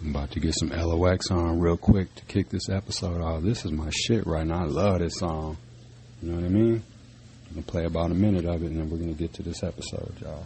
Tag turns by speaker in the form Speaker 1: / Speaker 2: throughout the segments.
Speaker 1: I'm about to get some LOX on real quick to kick this episode off. This is my shit right now. I love this song. You know what I mean? I'm going to play about a minute of it, and then we're going to get to this episode, y'all.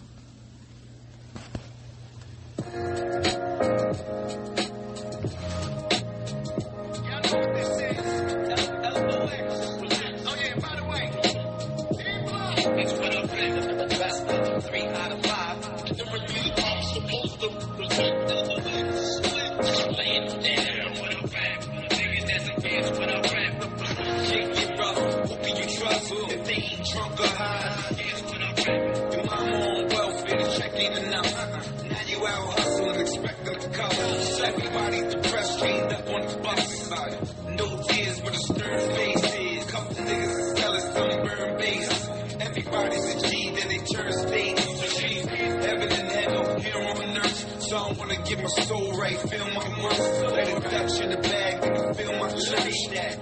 Speaker 2: Get my soul right, feel my worth. Let it Dutch in the bag, nigga, feel my church.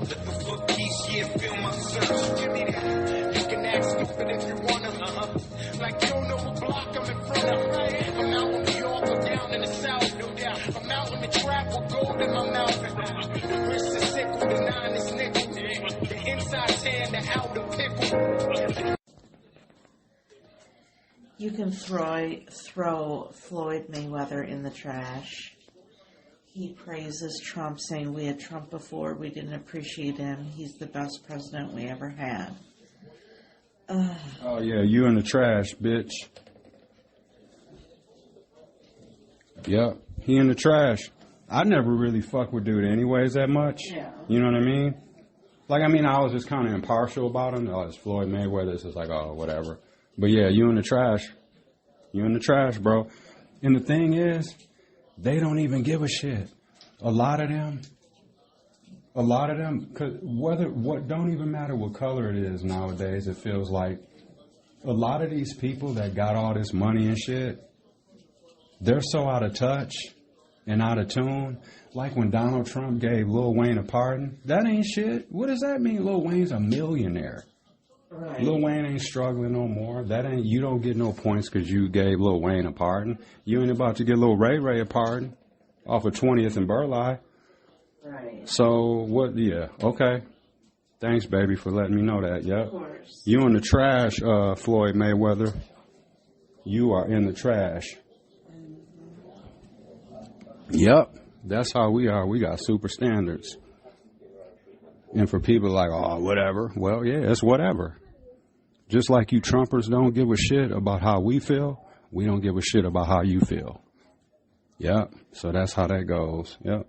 Speaker 2: Looking for peace, yeah, feel my search. Give me that. You can act stupid if you wanna. Like you don't know what block I'm in front of. I'm out in New York, I'm down in the South, no doubt. I'm out in the trap with gold in my mouth. The wrist is sickle, the 9 is nickel. The inside tan, the outer pickle.
Speaker 3: You can throw Floyd Mayweather in the trash. He praises Trump, saying we had Trump before, we didn't appreciate him. He's the best president we ever had.
Speaker 1: Oh, yeah, you in the trash, bitch. Yep, he in the trash. I never really fuck with dude anyways that much.
Speaker 3: Yeah.
Speaker 1: You know what I mean? Like, I mean, I was just kind of impartial about him. Oh, it's Floyd Mayweather. It's just like, oh, whatever. But yeah, you in the trash. You in the trash, bro. And the thing is, they don't even give a shit. A lot of them, cause don't even matter what color it is nowadays, it feels like a lot of these people that got all this money and shit, they're so out of touch and out of tune. Like when Donald Trump gave Lil Wayne a pardon, that ain't shit. What does that mean? Lil Wayne's a millionaire. Right. Lil Wayne ain't struggling no more. You don't get no points because you gave Lil Wayne a pardon. You ain't about to get Lil Ray Ray a pardon off of 20th and Burleigh.
Speaker 3: Right.
Speaker 1: So what? Yeah. Okay. Thanks, baby, for letting me know that. Yep.
Speaker 3: Of course.
Speaker 1: You in the trash, Floyd Mayweather. You are in the trash. Yep. That's how we are. We got super standards. And for people like, oh, whatever. Well, yeah, it's whatever. Just like you Trumpers don't give a shit about how we feel, we don't give a shit about how you feel. Yep. So that's how that goes. Yep.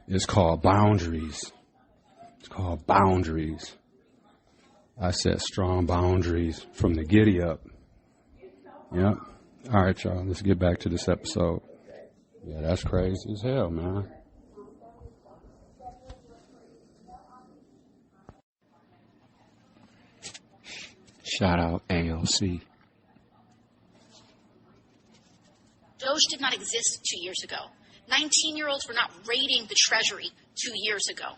Speaker 1: It's called boundaries. It's called boundaries. I set strong boundaries from the giddy up. Yep. All right, y'all. Let's get back to this episode. Yeah, that's crazy as hell, man. Shout out AOC.
Speaker 4: Doge did not exist 2 years ago. 19-year-olds were not raiding the Treasury 2 years ago.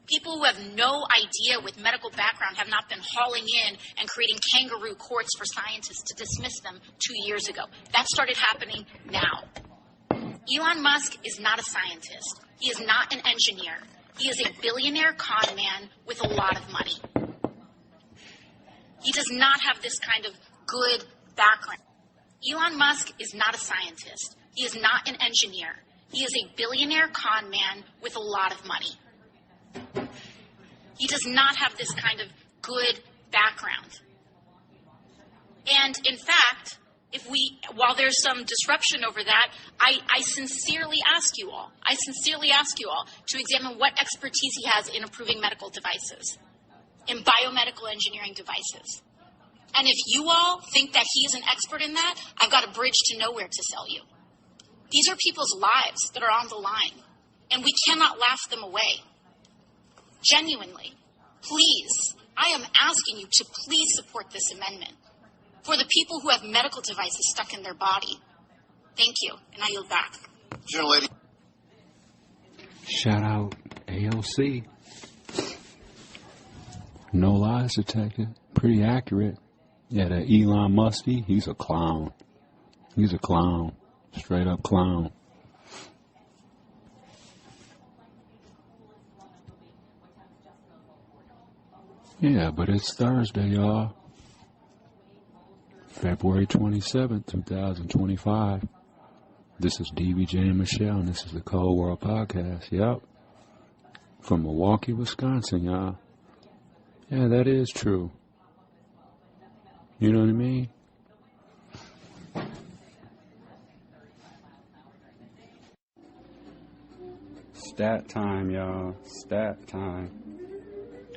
Speaker 4: People who have no idea with medical background have not been hauling in and creating kangaroo courts for scientists to dismiss them 2 years ago. That started happening now. Elon Musk is not a scientist. He is not an engineer. He is a billionaire con man with a lot of money. He does not have this kind of good background. Elon Musk is not a scientist. He is not an engineer. He is a billionaire con man with a lot of money. He does not have this kind of good background. And in fact, while there's some disruption over that, I sincerely ask you all to examine what expertise he has in approving medical devices, in biomedical engineering devices. And if you all think that he is an expert in that, I've got a bridge to nowhere to sell you. These are people's lives that are on the line, and we cannot laugh them away. Genuinely, please, I am asking you to please support this amendment for the people who have medical devices stuck in their body. Thank you, and I yield back.
Speaker 2: Lady.
Speaker 1: Shout out AOC. No lies detected. Pretty accurate. Yeah, that Elon Muskie, he's a clown. He's a clown. Straight up clown. Yeah, but it's Thursday, y'all. February 27th, 2025. This is DVJ&MICHELLE, and this is the Cold World Podcast. Yep. From Milwaukee, Wisconsin, y'all. Yeah, that is true. You know what I mean? Stat time, y'all. Stat time.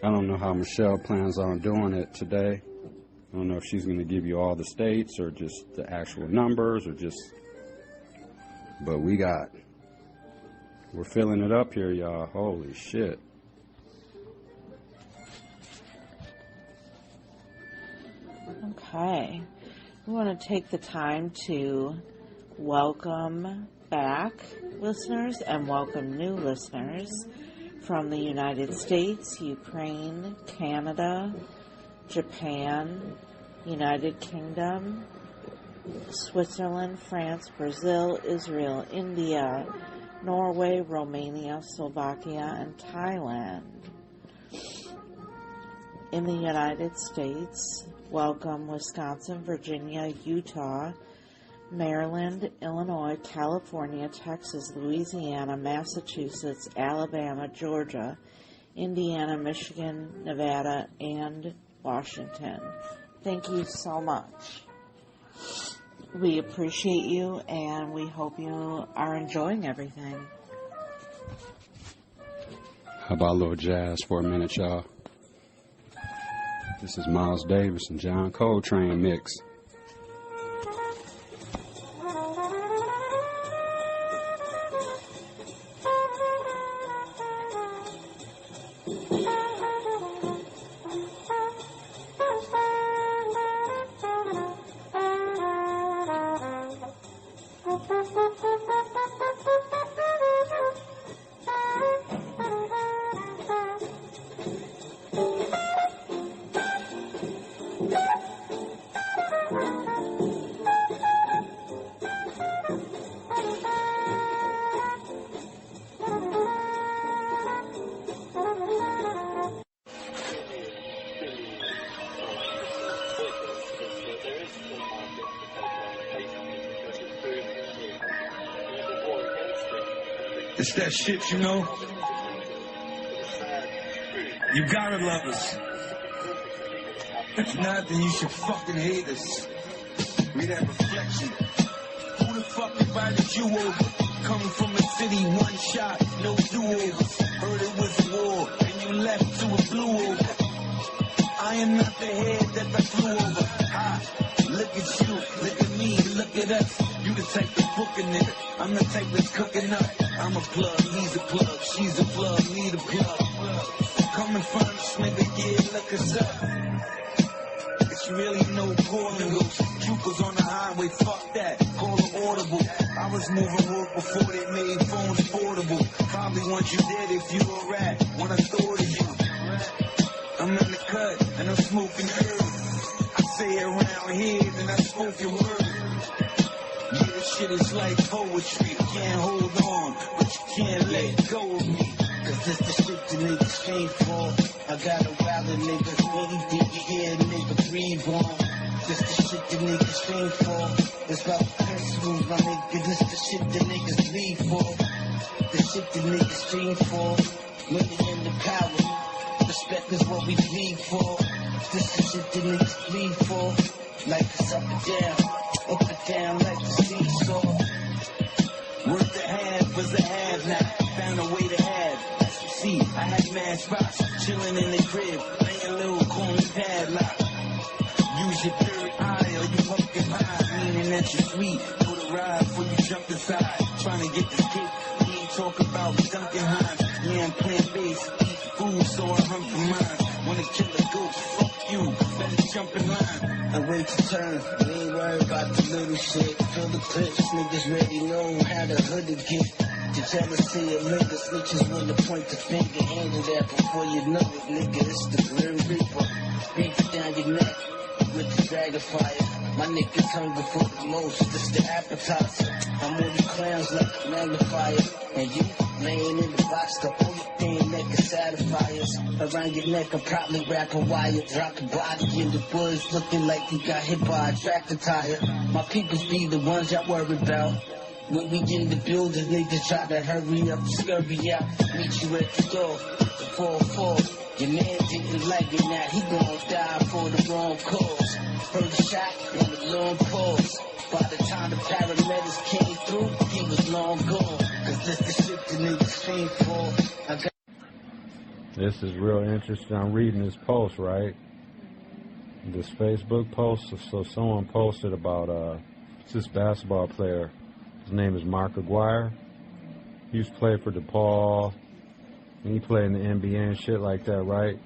Speaker 1: I don't know how Michelle plans on doing it today. I don't know if she's going to give you all the states or just the actual numbers or just... But we're filling it up here, y'all. Holy shit.
Speaker 3: Okay. We want to take the time to welcome back listeners and welcome new listeners from the United States, Ukraine, Canada, Japan, United Kingdom, Switzerland, France, Brazil, Israel, India, Norway, Romania, Slovakia, and Thailand. In the United States, welcome Wisconsin, Virginia, Utah, Maryland, Illinois, California, Texas, Louisiana, Massachusetts, Alabama, Georgia, Indiana, Michigan, Nevada, and Washington. Thank you so much. We appreciate you, and we hope you are enjoying everything.
Speaker 1: How about a little jazz for a minute, y'all? This is Miles Davis and John Coltrane mix.
Speaker 5: It's that shit, you know. You gotta love us. If not, then you should fucking hate us. Read that reflection. Who the fuck invited you over? Coming from a city, one shot, no do-overs. Heard it was a war, and you left to a blue over. I am not the head that I flew over. Look at you, look at me, look at us. You the type that's booking nigga. I'm the type that's cooking up. I'm a plug, he's a plug, she's a plug, need a plug. Come and find this nigga, yeah, look us up. It's really no calling those jukers on the highway, fuck that, call it audible. I was moving work before they made phones portable. Probably want you dead if you a rat, when I thought of you. I'm in the cut, and I'm smoking herb. I say it around here, then I smoke your word. Yeah, this shit is like poetry. You can't hold on, but you can't let go of me. Cause this the shit the niggas came for. I got a wilder nigga, anything you hear, nigga, breathe on. This the shit the niggas came for. It's about principles, my nigga. This the shit the niggas bleed for. The shit the niggas dream for. Money and the power. Respect is what we bleed for. This the shit the niggas bleed for. Life is up and down like the seesaw. Worth the half was a have now. Found a way to have. As you see, I had mad spots, chilling in the crib, laying a little corny padlock. Use your third eye or you pumpkin pie, meaning that you're sweet. Go to ride before you jump inside. Trying to get this cake, we ain't talk about Dunkin' Hines. Yeah, I'm plant-based, eat food, so I hunt for mine. Wanna kill a goat, fuck you, better jump in line. I wait to turn, we ain't worried about the little shit. Fill the clips, niggas ready know how the hood to get. The jealousy of niggas, snitches wanna point the finger. Handle that before you know it, nigga, it's the Grim Reaper. Beat down your neck with the dragon fire. My niggas hunger for the most, it's the appetizer. I'm on the
Speaker 6: clowns like magnifier. And you laying in the box, the only thing that can satisfy us. Around your neck, I'm probably wrapping wire. Drop the body in the woods, looking like you got hit by a tractor tire. My peoples be the ones y'all worry about. When we in the building, niggas try to hurry up, scurry out. Meet you at the door, the 4-4. Your man didn't like it, now he gon' die for the wrong cause. Heard a shot and a long pause. By the time the paramedics came through, he was long gone. Cause this the shit the niggas fiend for.
Speaker 1: This is real interesting. I'm reading this post, right? This Facebook post. So someone posted about this basketball player. His name is Mark Aguirre. He used to play for DePaul. And he played in the NBA and shit like that, right?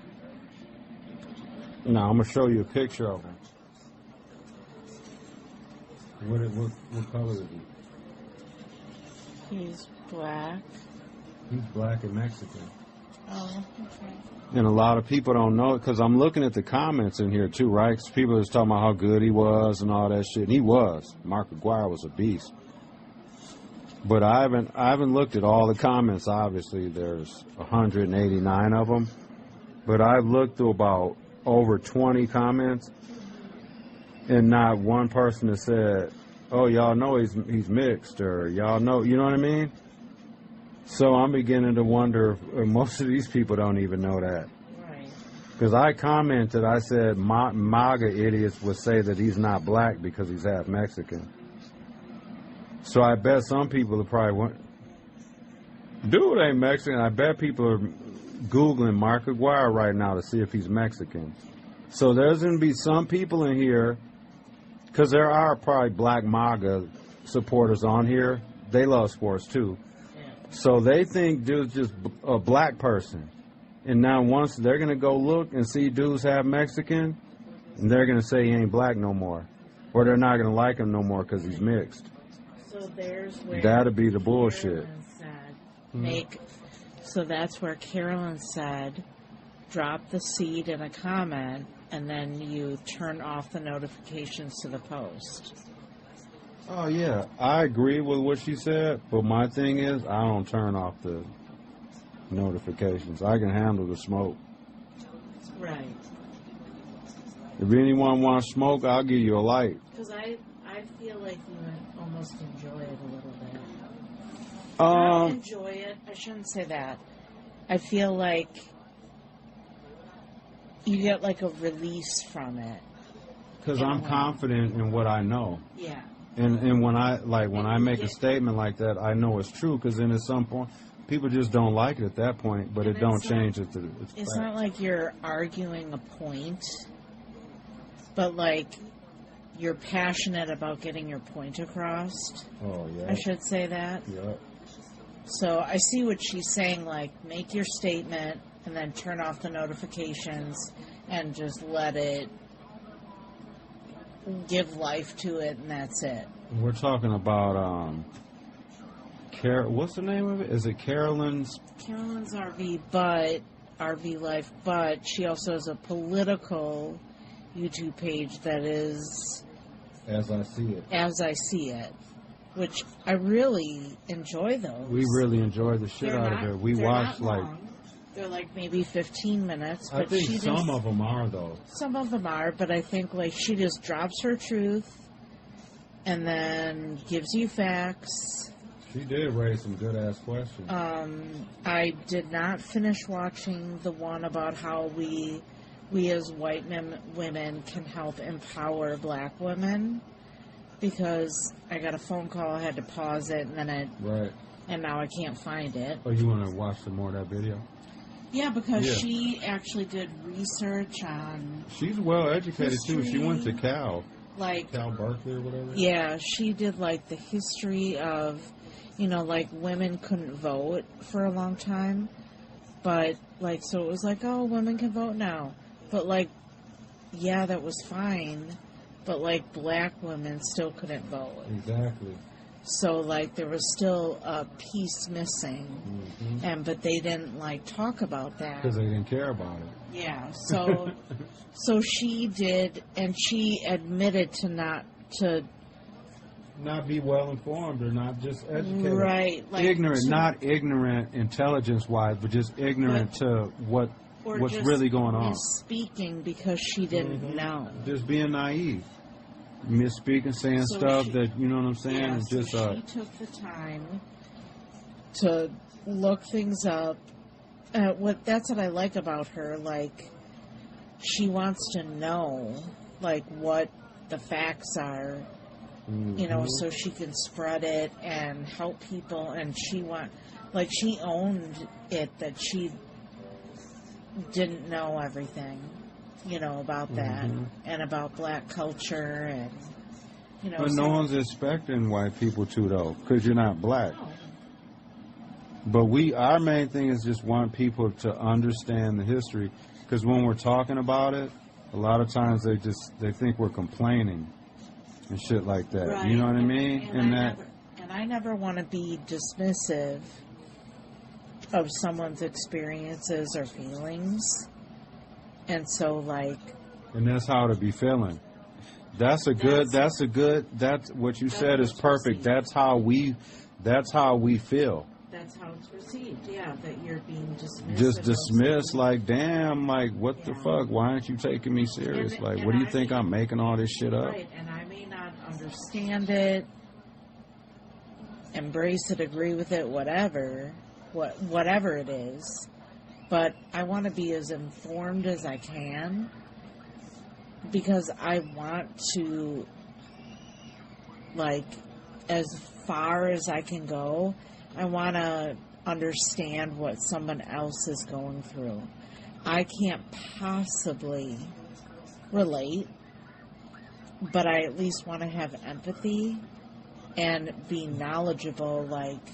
Speaker 1: Now, I'm going to show you a picture of him. What color is he?
Speaker 3: He's black.
Speaker 1: He's black and Mexican.
Speaker 3: Oh, okay.
Speaker 1: And a lot of people don't know it because I'm looking at the comments in here too, right? 'Cause people are just talking about how good he was and all that shit. And he was. Mark Aguirre was a beast. But I haven't looked at all the comments. Obviously, there's 189 of them. But I've looked through about over 20 comments, and not one person has said, "Oh, y'all know he's mixed," or "Y'all know," you know what I mean? So I'm beginning to wonder if most of these people don't even know that.
Speaker 3: Right.
Speaker 1: Because I commented, I said MAGA idiots would say that he's not black because he's half Mexican. So I bet some people are probably, dude ain't Mexican. I bet people are Googling Mark Aguirre right now to see if he's Mexican. So there's going to be some people in here, because there are probably black MAGA supporters on here. They love sports too.
Speaker 3: Yeah.
Speaker 1: So they think dude's just a black person. And now once they're going to go look and see dudes have Mexican, and they're going to say he ain't black no more. Or they're not going to like him no more because he's mixed.
Speaker 3: So there's where
Speaker 1: that'd be the bullshit.
Speaker 3: So that's where Carolyn said, drop the seed in a comment, and then you turn off the notifications to the post.
Speaker 1: Oh, yeah. I agree with what she said, but my thing is I don't turn off the notifications. I can handle the smoke.
Speaker 3: Right.
Speaker 1: If anyone wants smoke, I'll give you a light.
Speaker 3: Because I feel like you would almost enjoy it a little bit.
Speaker 1: Not
Speaker 3: enjoy it. I shouldn't say that. I feel like you get like a release from it.
Speaker 1: Because I'm confident in what I know.
Speaker 3: Yeah.
Speaker 1: And when I make a statement like that, I know it's true. Because then at some point, people just don't like it at that point. But it don't change it.
Speaker 3: It's not like you're arguing a point, but like you're passionate about getting your point across.
Speaker 1: Oh yeah.
Speaker 3: I should say that.
Speaker 1: Yeah.
Speaker 3: So I see what she's saying, like, make your statement and then turn off the notifications and just let it give life to it, and that's it.
Speaker 1: We're talking about, what's the name of it? Is it Carolyn's?
Speaker 3: Carolyn's RV Life, but she also has a political YouTube page that is
Speaker 1: As I See It.
Speaker 3: As I See It. Which I really enjoy those.
Speaker 1: We really enjoy the shit out of it. We watch
Speaker 3: they're like maybe 15 minutes. But
Speaker 1: I think some of them are though.
Speaker 3: Some of them are, but I think like she just drops her truth and then gives you facts.
Speaker 1: She did raise some good ass questions.
Speaker 3: I did not finish watching the one about how we as white women can help empower black women. Because I got a phone call, I had to pause it, and then and now I can't find it.
Speaker 1: Oh, you want to watch some more of that video?
Speaker 3: Yeah, because she actually did research on.
Speaker 1: She's well educated
Speaker 3: history,
Speaker 1: too. She went to Cal
Speaker 3: Cal
Speaker 1: Berkeley or whatever.
Speaker 3: Yeah, she did like the history of, like women couldn't vote for a long time, but like so it was like, oh, women can vote now, but like, yeah, that was fine. But, like, black women still couldn't vote.
Speaker 1: Exactly.
Speaker 3: So, like, there was still a piece missing.
Speaker 1: Mm-hmm.
Speaker 3: But they didn't, like, talk about that.
Speaker 1: Because they didn't care about it.
Speaker 3: Yeah. So she did, and she admitted to
Speaker 1: not be well informed or not just educated.
Speaker 3: Right. Like
Speaker 1: Ignorant, not ignorant intelligence-wise, but just ignorant to what's really going on.
Speaker 3: Speaking because she didn't know.
Speaker 1: Just being naive. Misspeaking, saying stuff that, you know what I'm saying?
Speaker 3: Yeah,
Speaker 1: It's just,
Speaker 3: she took the time to look things up. That's what I like about her. Like, she wants to know, like, what the facts are, you know, so she can spread it and help people. And she owned it that she didn't know everything, you know, about that and about black culture and, you know.
Speaker 1: But no one's expecting white people to, though, because you're not black.
Speaker 3: No.
Speaker 1: But our main thing is just want people to understand the history, because when we're talking about it, a lot of times they think we're complaining and shit like that.
Speaker 3: Right.
Speaker 1: You know what I mean?
Speaker 3: And I never want to be dismissive of someone's experiences or feelings. And so, like...
Speaker 1: And that's how to be feeling. That's what you said is perfect. That's how we feel.
Speaker 3: That's how it's received, yeah, that you're being dismissed.
Speaker 1: Just dismissed, like, damn, like, what the fuck? Why aren't you taking me serious? Like, what do you think I'm making all this shit up?
Speaker 3: Right, and I may not understand it, embrace it, agree with it, whatever it is, but I want to be as informed as I can, because I want to, like, as far as I can go, I want to understand what someone else is going through. I can't possibly relate, but I at least want to have empathy and be knowledgeable. Like,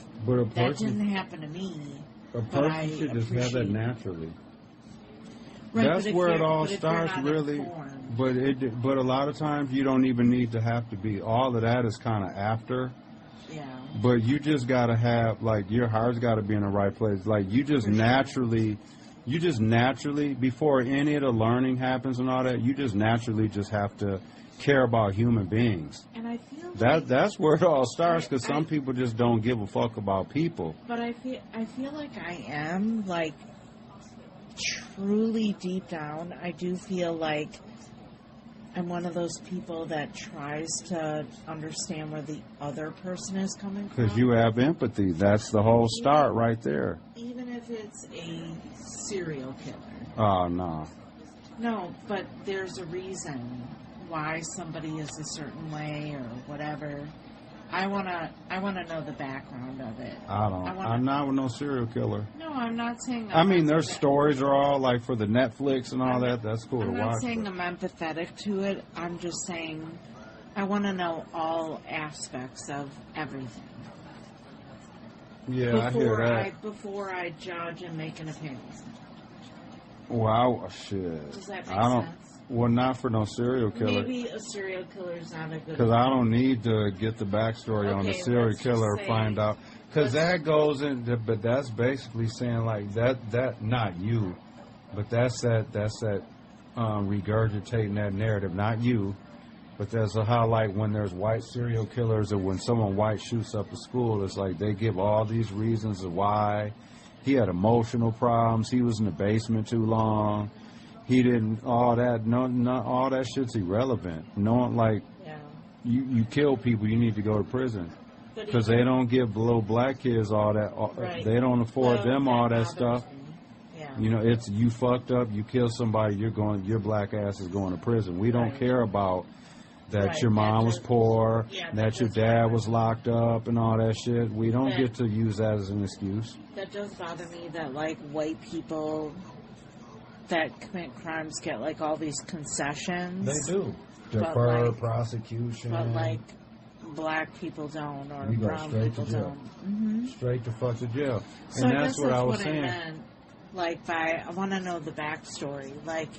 Speaker 3: that didn't happen to me.
Speaker 1: A person should just have that naturally.
Speaker 3: Right,
Speaker 1: that's where it all starts, really.
Speaker 3: Informed.
Speaker 1: But a lot of times you don't even need to have to be. All of that is kind of after.
Speaker 3: Yeah.
Speaker 1: But you just got to have, like, your heart's got to be in the right place. Like, you just naturally, before any of the learning happens and all that, you just naturally just have to care about human beings.
Speaker 3: And I feel
Speaker 1: that's where it all starts, because some people just don't give a fuck about people.
Speaker 3: But I feel like I am, like, truly deep down, I do feel like I'm one of those people that tries to understand where the other person is coming from.
Speaker 1: Because you have empathy. That's the whole start right there.
Speaker 3: Even if it's a serial killer.
Speaker 1: Oh, no.
Speaker 3: No, but there's a reason why somebody is a certain way or whatever. I wanna know the background of it.
Speaker 1: I'm not with no serial killer.
Speaker 3: No, I'm not saying...
Speaker 1: I mean, their stories are all, like, for the Netflix and all that. That's cool to watch.
Speaker 3: I'm not saying I'm empathetic to it. I'm just saying I want to know all aspects of everything.
Speaker 1: Yeah, I hear that.
Speaker 3: Before I judge and make an opinion.
Speaker 1: Wow, shit.
Speaker 3: Does that make sense?
Speaker 1: Well, not for no serial killer.
Speaker 3: Maybe a serial killer is not a good...
Speaker 1: Because I don't need to get the backstory on the serial killer or find out. Because that goes in... But that's basically saying, like, that not you. But that's that regurgitating that narrative. Not you. But that's how, like, when there's white serial killers or when someone white shoots up a school, it's like they give all these reasons of why. He had emotional problems. He was in the basement too long. He didn't, all that, all that shit's irrelevant. You kill people, you need to go to prison. Because they don't give little black kids all that, they don't afford them all that stuff.
Speaker 3: Yeah.
Speaker 1: You know, it's, you fucked up, you kill somebody, your black ass is going to prison. We don't care about that your mom was poor, that your dad was locked up and all that shit. We don't get to use that as an excuse.
Speaker 3: That does bother me that, like, white people that commit crimes get, like, all these concessions.
Speaker 1: They do. Defer prosecution.
Speaker 3: But, like, black people don't, or brown people don't. Mm-hmm.
Speaker 1: Straight to fuck to jail.
Speaker 3: So
Speaker 1: and that's what I was saying.
Speaker 3: I meant, like, I want to know the backstory. Like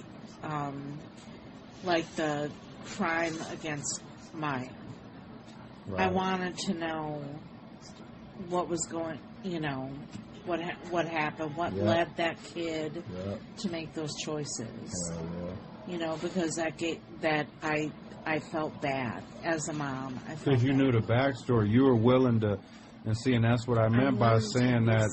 Speaker 3: the crime against Maya. Right. I wanted to know what was going, what happened, what led that kid to make those choices. You know, because I felt bad as a mom.
Speaker 7: Because you knew the backstory. You were willing to, and see, and that's what I meant by saying that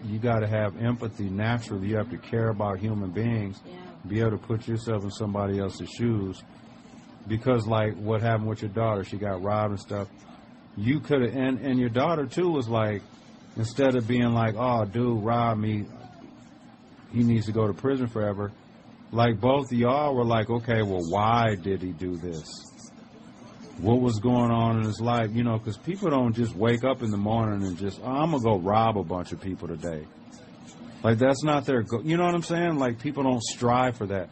Speaker 7: you got to have empathy naturally. You have to care about human beings, be able to put yourself in somebody else's shoes. Because, like, what happened with your daughter, she got robbed and stuff. You could have, and your daughter, too, was like, instead of being like, oh, dude, robbed me, he needs to go to prison forever. Like, both of y'all were like, okay, well, why did he do this? What was going on in his life? You know, because people don't just wake up in the morning and just, oh, I'm going to go rob a bunch of people today. Like, that's not their goal. You know what I'm saying? Like, people don't strive for that.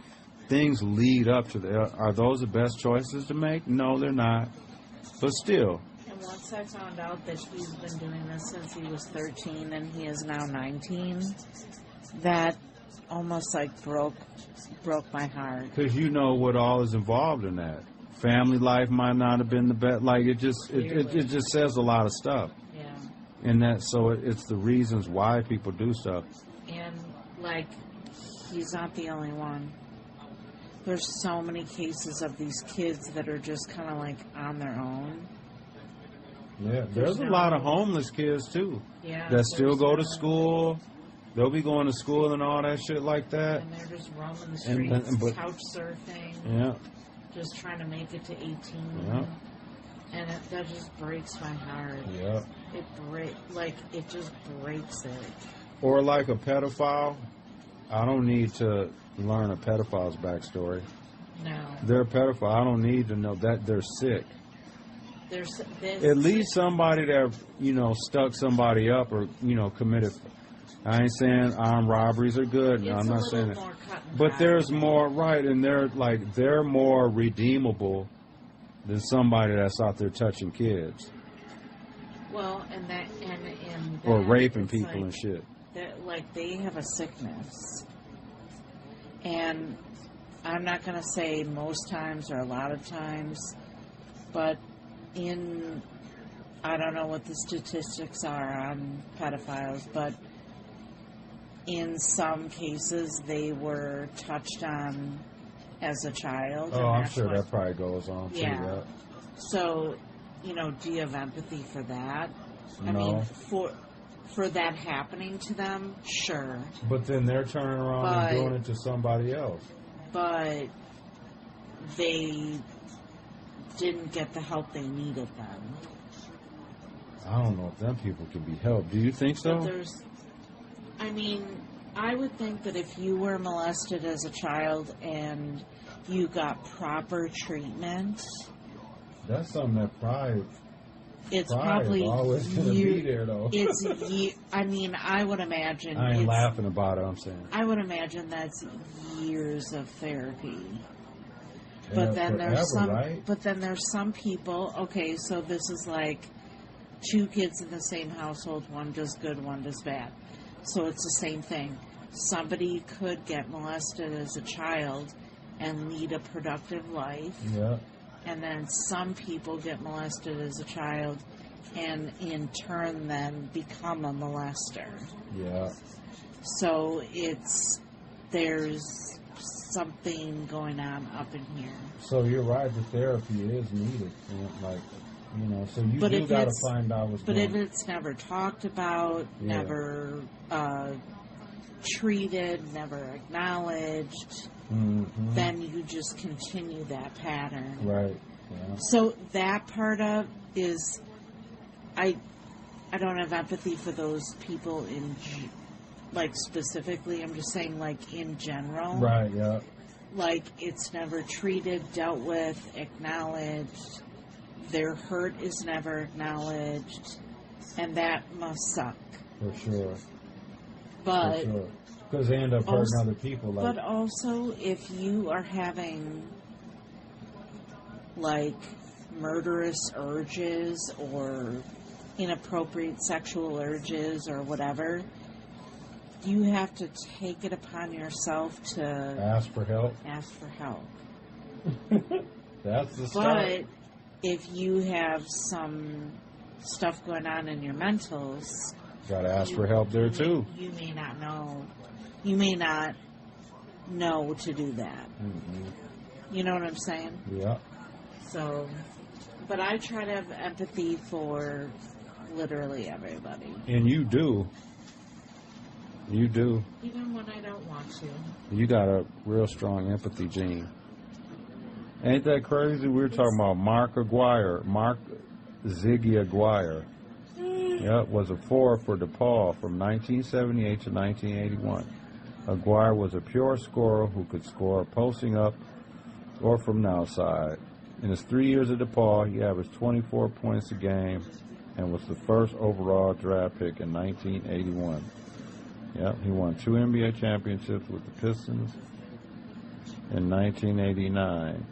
Speaker 7: Things lead up to that. Are those the best choices to make? No, they're not. But still.
Speaker 3: And once I found out that he's been doing this since he was 13 and he is now 19, that almost like broke my heart.
Speaker 7: Because you know what all is involved in that. Family life might not have been the best. Like, it just says a lot of stuff.
Speaker 3: Yeah.
Speaker 7: And that, so it's the reasons why people do stuff.
Speaker 3: And, like, he's not the only one. There's so many cases of these kids that are just kind of like on their own.
Speaker 7: Yeah, there's a lot of homeless kids too.
Speaker 3: Yeah.
Speaker 7: That still go to school. They'll be going to school and all that shit like that.
Speaker 3: And they're just roaming the streets, couch surfing.
Speaker 7: Yeah.
Speaker 3: Just trying to make it to 18.
Speaker 7: Yeah.
Speaker 3: And that just breaks my heart.
Speaker 7: Yeah.
Speaker 3: It just breaks it.
Speaker 7: Or like a pedophile. I don't need to learn a pedophile's backstory.
Speaker 3: No.
Speaker 7: They're a pedophile. I don't need to know that they're sick. At least somebody that, you know, stuck somebody up or, you know, committed. I ain't saying armed robberies are good. No, I'm not saying that. But there's more, right, and they're more redeemable than somebody that's out there touching kids.
Speaker 3: Well, and
Speaker 7: or raping people and shit.
Speaker 3: Like, they have a sickness. And I'm not going to say most times or a lot of times, but I don't know what the statistics are on pedophiles, but in some cases they were touched on as a child.
Speaker 7: Oh, I'm sure that probably goes on too.
Speaker 3: Yeah. So, you know, do you have empathy for that?
Speaker 7: No.
Speaker 3: I mean, for that happening to them, sure.
Speaker 7: But then they're turning around and doing it to somebody else.
Speaker 3: But they didn't get the help they needed then.
Speaker 7: I don't know if them people can be helped. Do you think so?
Speaker 3: I would think that if you were molested as a child and you got proper treatment,
Speaker 7: that's something that probably always going to be there, though.
Speaker 3: I would imagine.
Speaker 7: I ain't laughing about it, I'm saying.
Speaker 3: I would imagine that's years of therapy.
Speaker 7: Yeah,
Speaker 3: but then
Speaker 7: right?
Speaker 3: there's some people, okay, so this is like two kids in the same household, one does good, one does bad. So it's the same thing. Somebody could get molested as a child and lead a productive life.
Speaker 7: Yeah.
Speaker 3: And then some people get molested as a child and in turn then become a molester.
Speaker 7: Yeah.
Speaker 3: So there's something going on up in here.
Speaker 7: So you're right, the therapy is needed. Like, you know, so you do got to find out what's going on.
Speaker 3: But if it's never talked about, never treated, never acknowledged, then you just continue that pattern.
Speaker 7: Right. Yeah.
Speaker 3: So that part of is, I don't have empathy for those people specifically. I'm just saying, like, in general.
Speaker 7: Right, yeah.
Speaker 3: Like, it's never treated, dealt with, acknowledged. Their hurt is never acknowledged. And that must suck.
Speaker 7: For sure.
Speaker 3: But...
Speaker 7: Because they end up hurting other people.
Speaker 3: But also, if you are having, like, murderous urges or inappropriate sexual urges or whatever, you have to take it upon yourself to...
Speaker 7: Ask for help. That's the start.
Speaker 3: But if you have some stuff going on in your mentals...
Speaker 7: Got to ask for help there, too.
Speaker 3: You may not know. You may not know to do that. You know what I'm saying?
Speaker 7: Yeah.
Speaker 3: So, but I try to have empathy for literally everybody.
Speaker 7: And you do. You do.
Speaker 3: Even when I don't want to.
Speaker 7: You got a real strong empathy gene. Ain't that crazy? We were talking about Mark Ziggy Aguirre. Yep, was a forward for DePaul from 1978 to 1981. Aguirre was a pure scorer who could score posting up or from the outside. In his 3 years at DePaul, he averaged 24 points a game and was the first overall draft pick in 1981. Yep, he won 2 NBA championships with the Pistons in 1989.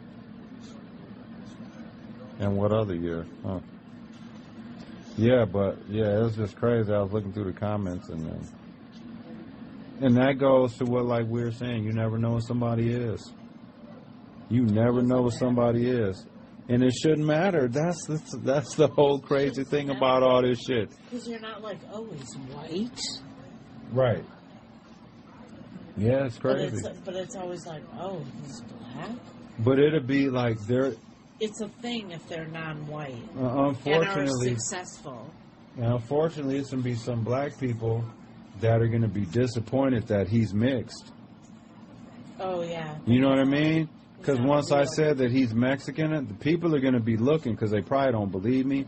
Speaker 7: And what other year? Huh. Yeah, but yeah, it was just crazy. I was looking through the comments, and that goes to what, like we were saying, you never know what somebody is. You never know what somebody is, and it shouldn't matter. That's the whole crazy thing about all this shit.
Speaker 3: Because you're not like, oh, he's white.
Speaker 7: Right. Yeah, it's crazy.
Speaker 3: But it's always like, oh, he's black.
Speaker 7: But it'd be like they're.
Speaker 3: It's a thing if they're non-white
Speaker 7: Unfortunately,
Speaker 3: and are successful.
Speaker 7: Unfortunately, it's going to be some black people that are going to be disappointed that he's mixed.
Speaker 3: Oh, yeah.
Speaker 7: You know what I mean? Because once I said that he's Mexican, the people are going to be looking, because they probably don't believe me.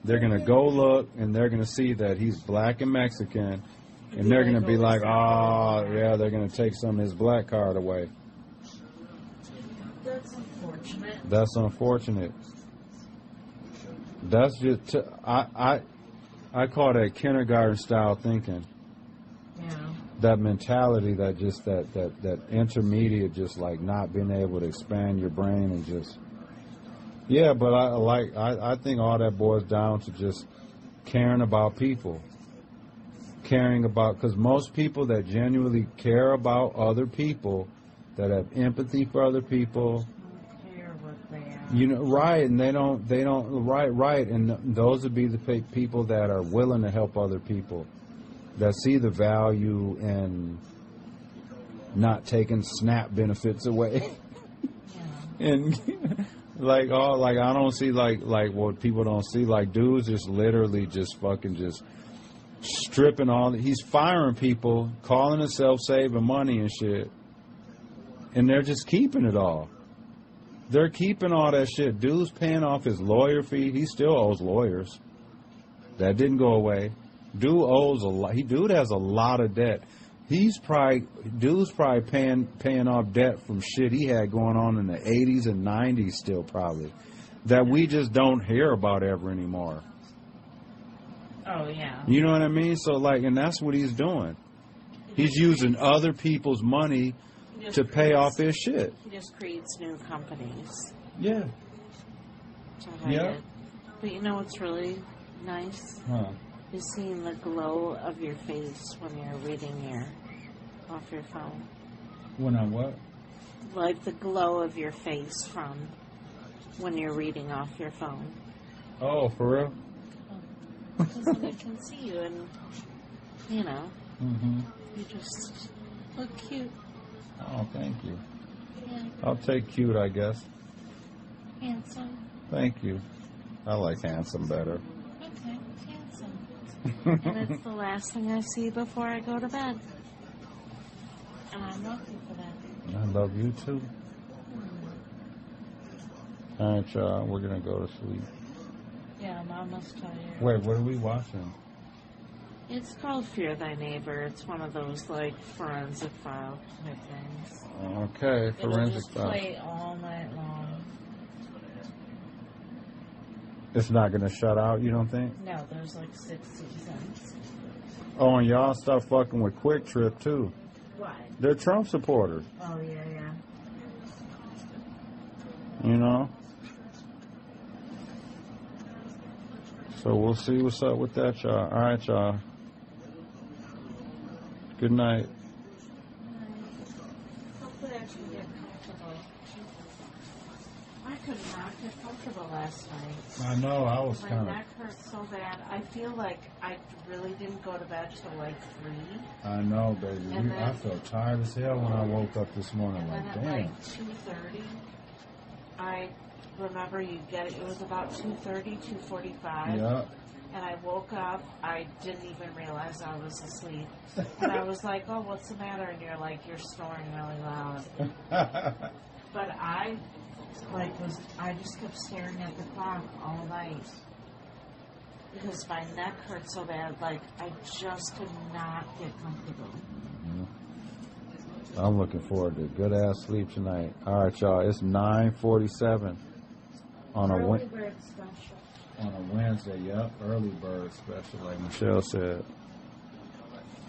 Speaker 7: They're going to go look, and they're going to see that he's black and Mexican, and they're going to be like, oh, yeah, they're going to take some of his black card away.
Speaker 3: That's unfortunate.
Speaker 7: That's unfortunate. That's just, I call that kindergarten style thinking.
Speaker 3: Yeah.
Speaker 7: That mentality, that just that intermediate, just like not being able to expand your brain and just, yeah. But I think all that boils down to just caring about people, because most people that genuinely care about other people, that have empathy for other people, you know, right, and they don't, right, and those would be the people that are willing to help other people, that see the value in not taking SNAP benefits away, and I don't see like what people don't see, like dudes just literally just fucking just stripping he's firing people, calling himself saving money and shit. And they're just keeping it all. They're keeping all that shit. Dude's paying off his lawyer fee. He still owes lawyers. That didn't go away. Dude owes a lot. Dude has a lot of debt. Dude's probably paying off debt from shit he had going on in the 80s and 90s still probably, that we just don't hear about ever anymore.
Speaker 3: Oh, yeah.
Speaker 7: You know what I mean? So, and that's what he's doing. He's using other people's money to pay off his shit.
Speaker 3: He just creates new companies.
Speaker 7: Yeah.
Speaker 3: Yeah. But you know what's really nice?
Speaker 7: Huh.
Speaker 3: Is seeing the glow of your face when you're reading off your phone.
Speaker 7: When I what?
Speaker 3: Like the glow of your face from when you're reading off your phone.
Speaker 7: Oh, for real?
Speaker 3: Because I can see you and, you know, you just look cute.
Speaker 7: Oh, thank you.
Speaker 3: Yeah.
Speaker 7: I'll take cute, I guess.
Speaker 3: Handsome.
Speaker 7: Thank you. I like handsome better.
Speaker 3: Okay, handsome. And it's the last thing I see before I go to bed. And I'm lucky for that.
Speaker 7: I love you too. All right, y'all. We're going to go to sleep.
Speaker 3: Yeah, I'm almost tired.
Speaker 7: Wait, what are we watching?
Speaker 3: It's called Fear Thy Neighbor. It's one of those, forensic file type things.
Speaker 7: Okay, forensic
Speaker 3: just
Speaker 7: file.
Speaker 3: Play all night long.
Speaker 7: It's not going to shut out, you don't think?
Speaker 3: No, there's 6 seasons.
Speaker 7: Oh, and y'all start fucking with Quick Trip, too.
Speaker 3: Why?
Speaker 7: They're Trump supporters.
Speaker 3: Oh, yeah.
Speaker 7: You know? So we'll see what's up with that, y'all. All right, y'all. Good night.
Speaker 3: Hopefully I can get comfortable. I could not get comfortable. uncomfortable last night.
Speaker 7: I know, I was
Speaker 3: My
Speaker 7: kind of...
Speaker 3: neck hurt so bad. I feel like I really didn't go to bed till like 3.
Speaker 7: I know, baby.
Speaker 3: And then-
Speaker 7: I felt tired as hell when I woke up this morning.
Speaker 3: And
Speaker 7: Like,
Speaker 3: then at
Speaker 7: damn.
Speaker 3: like 2:30, I remember it was about 2:30, 2:45.
Speaker 7: Yeah.
Speaker 3: And I woke up, I didn't even realize I was asleep. And I was like, oh, what's the matter? And you're like, you're snoring really loud. But I just kept staring at the clock all night. Because my neck hurt so bad, like, I just could not get comfortable.
Speaker 7: I'm looking forward to good ass sleep tonight. All right, y'all. It's 9:47 on a
Speaker 3: Early bird special.
Speaker 7: on a Wednesday. Yep, early bird special, like Michelle said.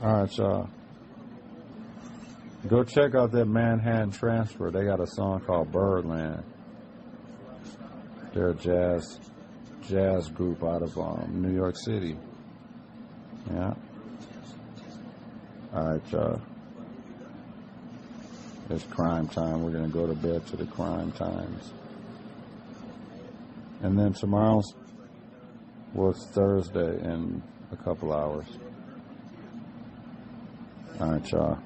Speaker 7: All right, y'all. Go check out that Manhattan Transfer. They got a song called Birdland. They're a jazz group out of New York City. Yeah. All right, y'all. It's crime time. We're going to go to bed to the crime times. And then tomorrow's, well, it's Thursday in a couple hours. All right, y'all.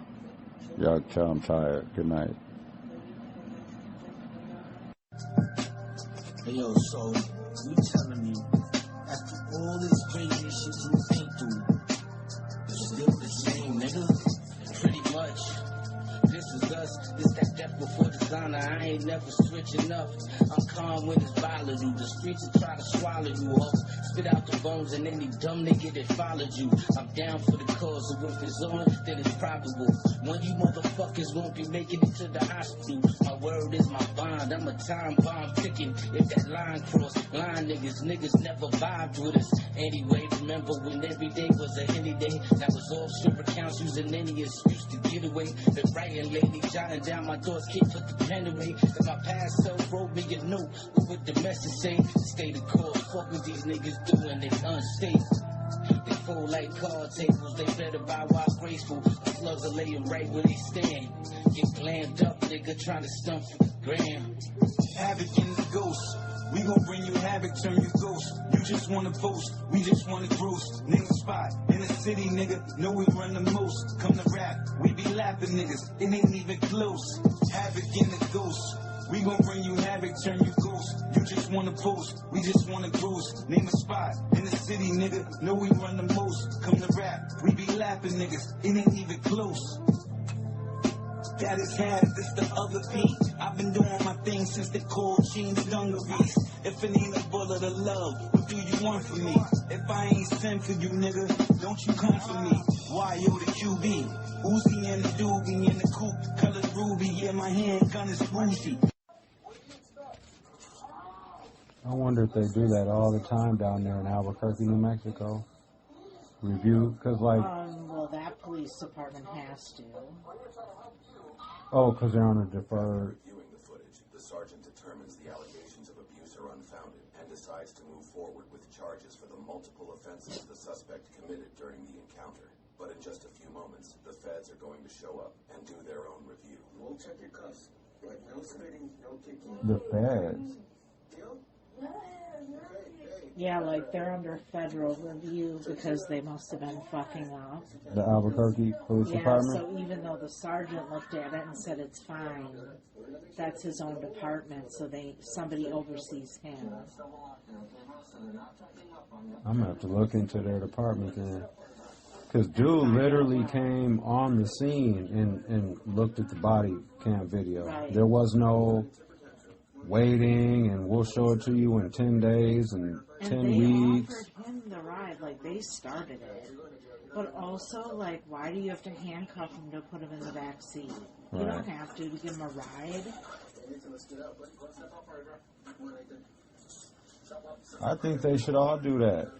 Speaker 7: Y'all tell I'm tired. Good night.
Speaker 6: Hey, yo, so you telling me after all this crazy shit you been through, you're still the same nigga? Pretty much. This is us, this that death before designer. I ain't never switching up. I'm calm when it's volatile. The streets will try to swallow you up. Spit out the bones and any dumb nigga that followed you. I'm down for the cause, so if it's on, then it's probable. One you motherfuckers won't be making it to the hospital. My word is my bond, I'm a time bomb ticking. If that line cross, niggas never vibed with us. Anyway, remember when every day was a henny day? That was all strip accounts using any excuse to get away. Been writing lately, jotting down my thoughts, can't put the pen away. Cause my past self wrote me a note. What would the message say? Stay the course, fuck what these niggas doing, they unstable. They fold like card tables, they better bow out graceful. The slugs are laying right where they stand. Get glammed up, nigga, trying to stump for the gram.
Speaker 5: Havoc in the ghost. We gon' bring you havoc, turn you ghost. You just wanna boast, we just wanna gross. Name a spot in the city, nigga. Know we run the most. Come to rap, we be laughing, niggas. It ain't even close. Havoc in the ghost. We gon' bring you havoc, turn you ghost. You just wanna post, we just wanna gross. Name a spot in the city, nigga. Know we run the most. Come to rap, we be laughing, niggas. It ain't even close. That is half, this the other beat. I've been doing my thing since the cold jeans dungarees. If it ain't a bullet of love, what do you want from me? If I ain't sent for you, nigga, don't you come for me. Y.O. the QB, Uzi and the doobie in the coupe, colored ruby, yeah, my handgun is bougie.
Speaker 7: I wonder if they do that all the time down there in Albuquerque, New Mexico. Review, because like...
Speaker 3: well, that police department has to.
Speaker 7: Oh, because they're on a deferred...
Speaker 8: Reviewing the footage, the sergeant determines the allegations of abuse are unfounded and decides to move forward with charges for the multiple offenses the suspect committed during the encounter. But in just a few moments, the feds are going to show up and do their own review.
Speaker 6: We'll check your cuffs. Like, no spitting, no kicking.
Speaker 7: The feds?
Speaker 3: Yeah, like they're under federal review because they must have been fucking up.
Speaker 7: The Albuquerque Police Department?
Speaker 3: So even though the sergeant looked at it and said it's fine, that's his own department, so somebody oversees him.
Speaker 7: I'm going to have to look into their department then. Because dude literally came on the scene and looked at the body cam video.
Speaker 3: Right.
Speaker 7: There was no waiting and we'll show it to you in 10 days and 10 weeks.
Speaker 3: And they offered him the ride, like they started it. But also, like, why do you have to handcuff him to put him in the back seat? You don't have to give him a ride.
Speaker 7: I think they should all do that.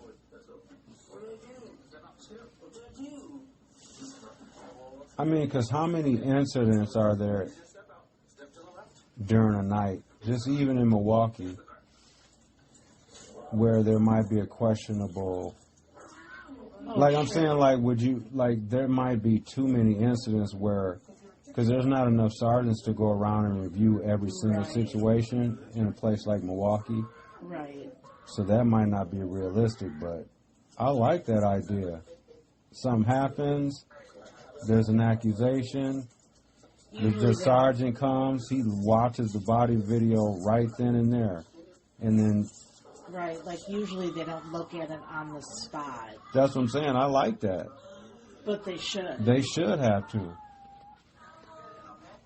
Speaker 7: I mean, because how many incidents are there during a night, just even in Milwaukee, where there might be a questionable... Like I'm saying, like, would you, like, there might be too many incidents where, because there's not enough sergeants to go around and review every single situation in a place like Milwaukee.
Speaker 3: Right.
Speaker 7: So that might not be realistic, but I like that idea. Something happens, there's an accusation, the sergeant comes, he watches the body video right then and there. And then...
Speaker 3: Right, like usually they don't look at it on the spot.
Speaker 7: That's what I'm saying, I like that.
Speaker 3: But they should.
Speaker 7: They should have to.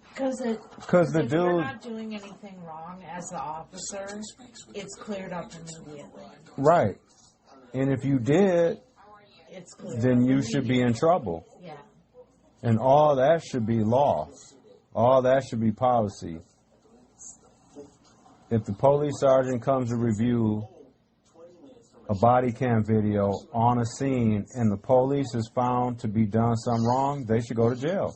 Speaker 3: Because
Speaker 7: the
Speaker 3: if
Speaker 7: dude...
Speaker 3: you're not doing anything wrong as the officer, it's cleared up immediately.
Speaker 7: Right. And if you did,
Speaker 3: it's cleared
Speaker 7: then
Speaker 3: up
Speaker 7: you should be in trouble.
Speaker 3: Yeah.
Speaker 7: And all that should be law. All that should be policy. If the police sergeant comes to review a body cam video on a scene and the police is found to be done something wrong, they should go to jail.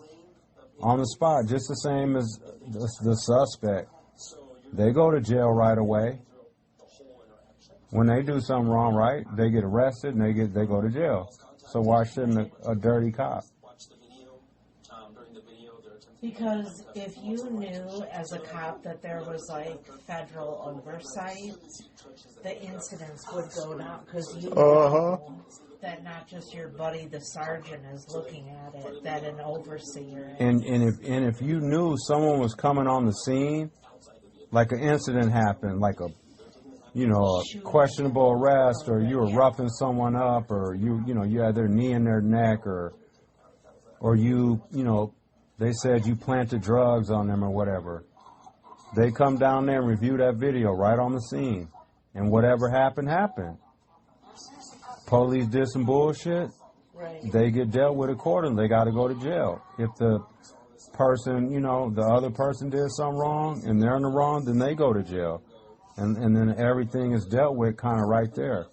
Speaker 7: On the spot, just the same as the suspect. They go to jail right away. When they do something wrong, right, they get arrested and they go to jail. So why shouldn't a dirty cop?
Speaker 3: Because if you knew as a cop that there was like federal oversight, the incidents would go down because you know that not just your buddy, the sergeant, is looking at it, that an overseer.
Speaker 7: And if you knew someone was coming on the scene, like an incident happened, like a questionable arrest, or you were roughing someone up, or you had their knee in their neck, or they said you planted drugs on them or whatever. They come down there and review that video right on the scene. And whatever happened, happened. Police did some bullshit.
Speaker 3: Right.
Speaker 7: They get dealt with accordingly. They got to go to jail. If the person, the other person did something wrong and they're in the wrong, then they go to jail. And then everything is dealt with kind of right there.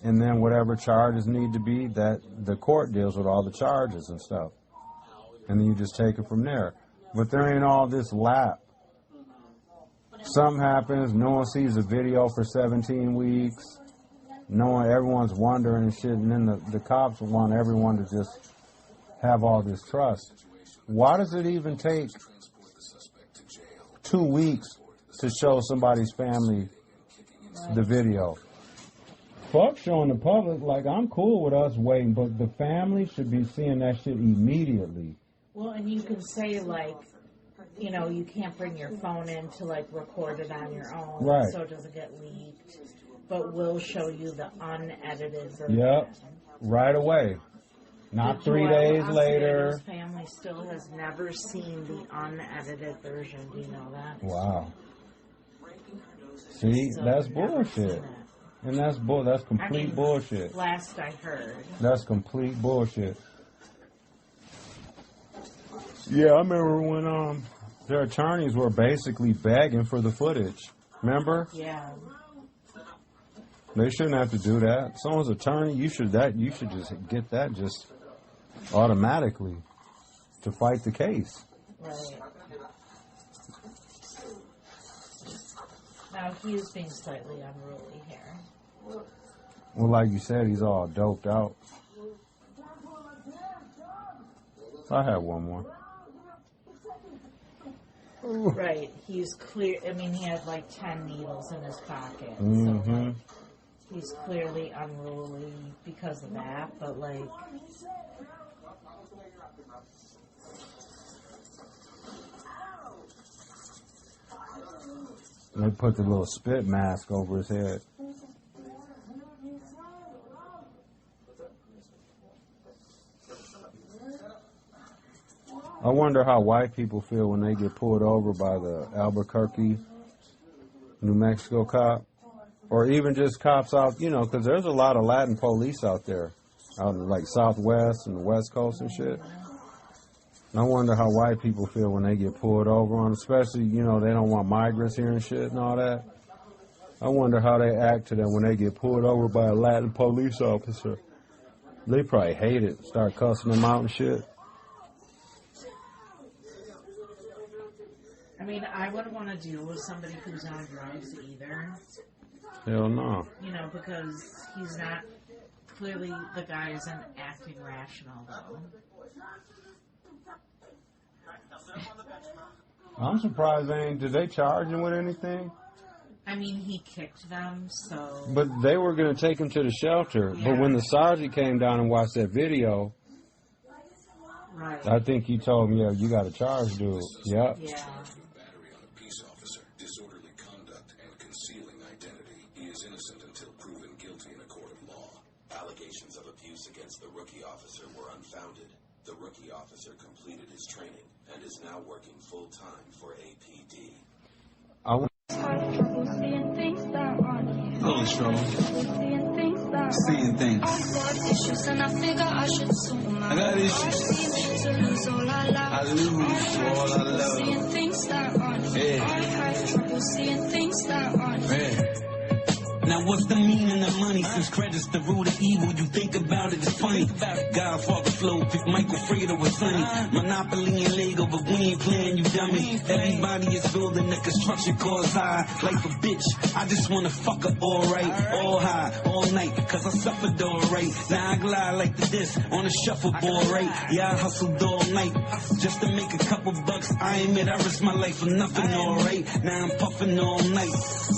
Speaker 7: And then whatever charges need to be, that the court deals with all the charges and stuff. And then you just take it from there. But there ain't all this lap. Something happens, no one sees a video for 17 weeks. Everyone's wondering and shit, and then the cops want everyone to just have all this trust. Why does it even take 2 weeks to show somebody's family the video? Fuck showing the public, like, I'm cool with us waiting, but the family should be seeing that shit immediately.
Speaker 3: Well, and you can say, like, you can't bring your phone in to, like, record it on your own,
Speaker 7: right,
Speaker 3: so it doesn't get leaked. But we'll show you the unedited version.
Speaker 7: Yep, right away. Not 3 days later.
Speaker 3: His family still has never seen the unedited version. Do you know that?
Speaker 7: Wow. See, so that's bullshit. And that's complete bullshit.
Speaker 3: Last I heard.
Speaker 7: That's complete bullshit. Yeah, I remember when their attorneys were basically begging for the footage. Remember?
Speaker 3: Yeah.
Speaker 7: They shouldn't have to do that. Someone's attorney, you should just get that just automatically to fight the case.
Speaker 3: Right. Now he is being slightly unruly here.
Speaker 7: Well, like you said, he's all doped out. I have one more.
Speaker 3: Right. He's clear. I mean, he had like 10 needles in his pocket.
Speaker 7: Mm-hmm.
Speaker 3: So, like, he's clearly unruly because of that, but like...
Speaker 7: They put the little spit mask over his head. I wonder how white people feel when they get pulled over by the Albuquerque, New Mexico cop. Or even just cops out, because there's a lot of Latin police out there. Out in like Southwest and the West Coast and shit. And I wonder how white people feel when they get pulled over on, especially, they don't want migrants here and shit and all that. I wonder how they act to them when they get pulled over by a Latin police officer. They probably hate it, start cussing them out and shit.
Speaker 3: I mean, I wouldn't want to deal with somebody who's on drugs either.
Speaker 7: Hell no.
Speaker 3: Because he's not, clearly the guy isn't acting rational, though.
Speaker 7: I'm surprised did they charge him with anything?
Speaker 3: I mean, he kicked them, so...
Speaker 7: But they were going to take him to the shelter.
Speaker 3: Yeah.
Speaker 7: But when the sergeant came down and watched that video,
Speaker 3: right.
Speaker 7: I think he told him, yeah, you got to charge, dude. Yep.
Speaker 3: Yeah.
Speaker 8: Battery on a peace officer, disorderly conduct, and concealing identity. He is innocent until proven guilty in a court of law. Allegations of abuse against the rookie officer were unfounded. The rookie officer completed his training and is now working full-time for APD.
Speaker 5: Little trouble. Seeing things. I got issues. I lose all I love. Yeah. Now what's the meaning of money? Since credit's the root of evil, you think about it, it's funny. Godfather flow, pick Michael Fredo with Sonny. Monopoly and Lego, but we ain't playing, you dummy. Everybody is building, the construction costs high. Life a bitch, I just wanna fuck her alright. All high, all night, cause I suffered alright. Now I glide like this, on a shuffleboard, right? Yeah, I hustled all night, just to make a couple bucks. I admit I risked my life for nothing, alright. Now I'm puffing all night.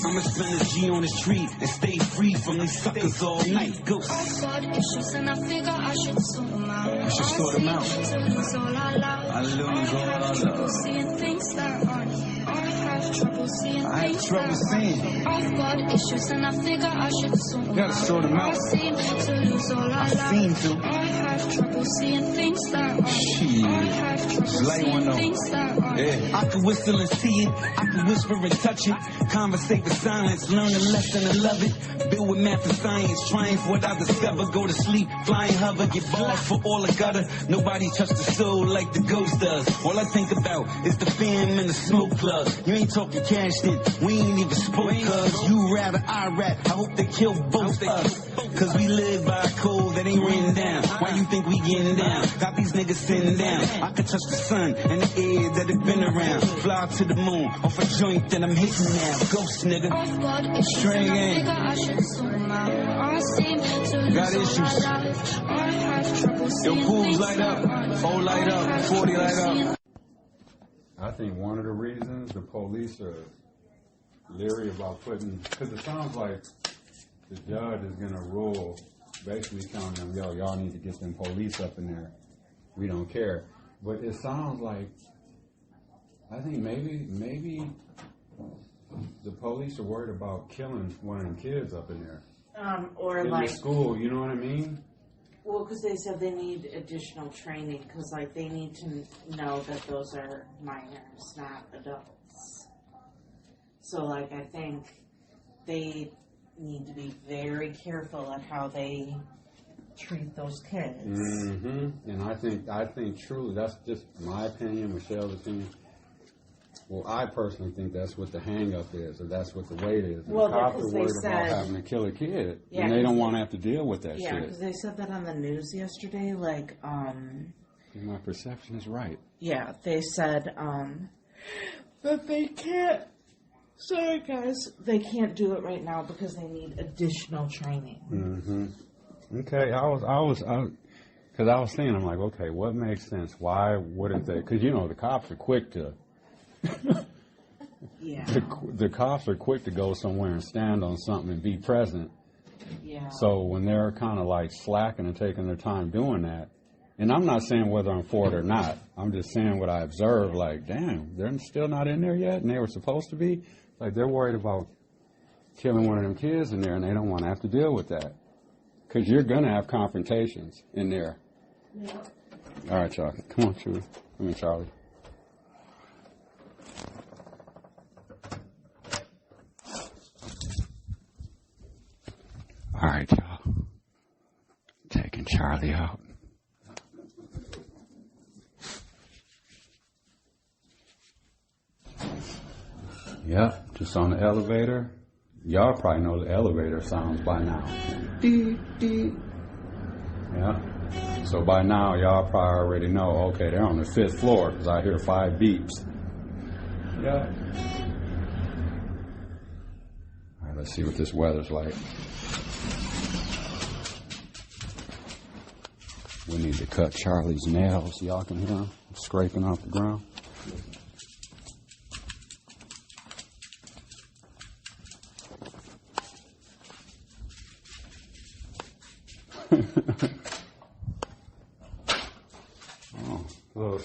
Speaker 5: I'ma spend a G on this tree and stay free from these suckers all night. Ghost.
Speaker 9: I've got issues and I figure I should sort them out.
Speaker 5: I should sort them out.
Speaker 9: To lose all I love.
Speaker 5: I lose all I
Speaker 9: have trouble
Speaker 5: love.
Speaker 9: seeing things that aren't here. I have trouble seeing
Speaker 5: I have
Speaker 9: things
Speaker 5: trouble
Speaker 9: that
Speaker 5: seeing.
Speaker 9: aren't here. I've got issues and I figure I should sort them out.
Speaker 5: Gotta sort them out.
Speaker 9: I seem to lose all I love.
Speaker 5: seem to.
Speaker 9: I have trouble seeing things that aren't here.
Speaker 5: Shit.
Speaker 9: I have trouble
Speaker 5: Light one
Speaker 9: seeing
Speaker 5: though.
Speaker 9: things that aren't here.
Speaker 5: Yeah. I can whistle and see it. I can whisper and touch it. Conversate with silence. Learn a lesson and love it. Build with math and science. Triumph what I discover. Go to sleep. Flying hover. Get balls for all I gutter. Nobody touch the soul like the ghost does. All I think about is the fam and the smoke plug. You ain't talking cash then. We ain't even spoke cuz. You rap or I rap. I hope they kill both us. Cause we live by a code that ain't written down. Why you think we getting down? Got these niggas sitting down. I could touch the sun and the air that it been around. Fly to the moon off a joint that I'm hitting now. Ghost nigga.
Speaker 9: I've got issues
Speaker 5: String
Speaker 9: and I
Speaker 5: in.
Speaker 9: figure I should sort them out. I seem to lose
Speaker 5: Got
Speaker 9: all
Speaker 5: issues.
Speaker 9: I love. I have trouble
Speaker 5: Yo,
Speaker 9: seeing
Speaker 5: pools
Speaker 9: things
Speaker 5: light
Speaker 9: that
Speaker 5: up.
Speaker 9: aren't here.
Speaker 5: O light
Speaker 9: I
Speaker 5: up.
Speaker 9: have
Speaker 5: 40
Speaker 9: trouble
Speaker 5: light up.
Speaker 9: seeing
Speaker 7: I think one of the reasons the police are leery about putting, because it sounds like the judge is going to rule, basically telling them, yo, y'all need to get them police up in there. We don't care. But it sounds like, I think maybe the police are worried about killing one of them kids up in there.
Speaker 3: Or
Speaker 7: In
Speaker 3: like,
Speaker 7: the school, you know what I mean?
Speaker 3: well, because they said they need additional training, because like they need to know that those are minors, not adults. So like I think they need to be very careful at how they treat those kids.
Speaker 7: Mm-hmm. And I think truly, that's just my opinion, Michelle's opinion. Well, I personally think that's what the hang-up is, or that's what the weight is. And
Speaker 3: Well,
Speaker 7: the cops are
Speaker 3: because they
Speaker 7: worried about
Speaker 3: said-
Speaker 7: having to kill a kid,
Speaker 3: Yeah,
Speaker 7: and they don't
Speaker 3: because
Speaker 7: want to have to deal with that
Speaker 3: Yeah,
Speaker 7: shit.
Speaker 3: because they said that on the news yesterday. Like,
Speaker 7: And my perception is right.
Speaker 3: yeah, they said that they can't. Sorry, guys, they can't do it right now because they need additional training.
Speaker 7: Mm-hmm. Okay, because I was thinking, I'm like, okay, what makes sense? Why wouldn't they? Because, you know, the cops are quick to...
Speaker 3: Yeah.
Speaker 7: The cops are quick to go somewhere and stand on something and be present.
Speaker 3: Yeah.
Speaker 7: So when they're kind of like slacking and taking their time doing that, and I'm not saying whether I'm for it or not, I'm just saying what I observed, like, damn, they're still not in there yet, and they were supposed to be. Like, they're worried about killing one of them kids in there, and they don't want to have to deal with that. Because you're going to have confrontations in there.
Speaker 3: Yeah.
Speaker 7: All right, y'all. Come on, Chewie. Charlie. All right, y'all. Taking Charlie out. Yep, just on the elevator. Y'all probably know the elevator sounds by now. Dee, dee. Yeah. So by now, y'all probably already know, okay, they're on the 5th floor because I hear 5 beeps. Yeah. All right, let's see what this weather's like. We need to cut Charlie's nails. Y'all can hear him scraping off the ground.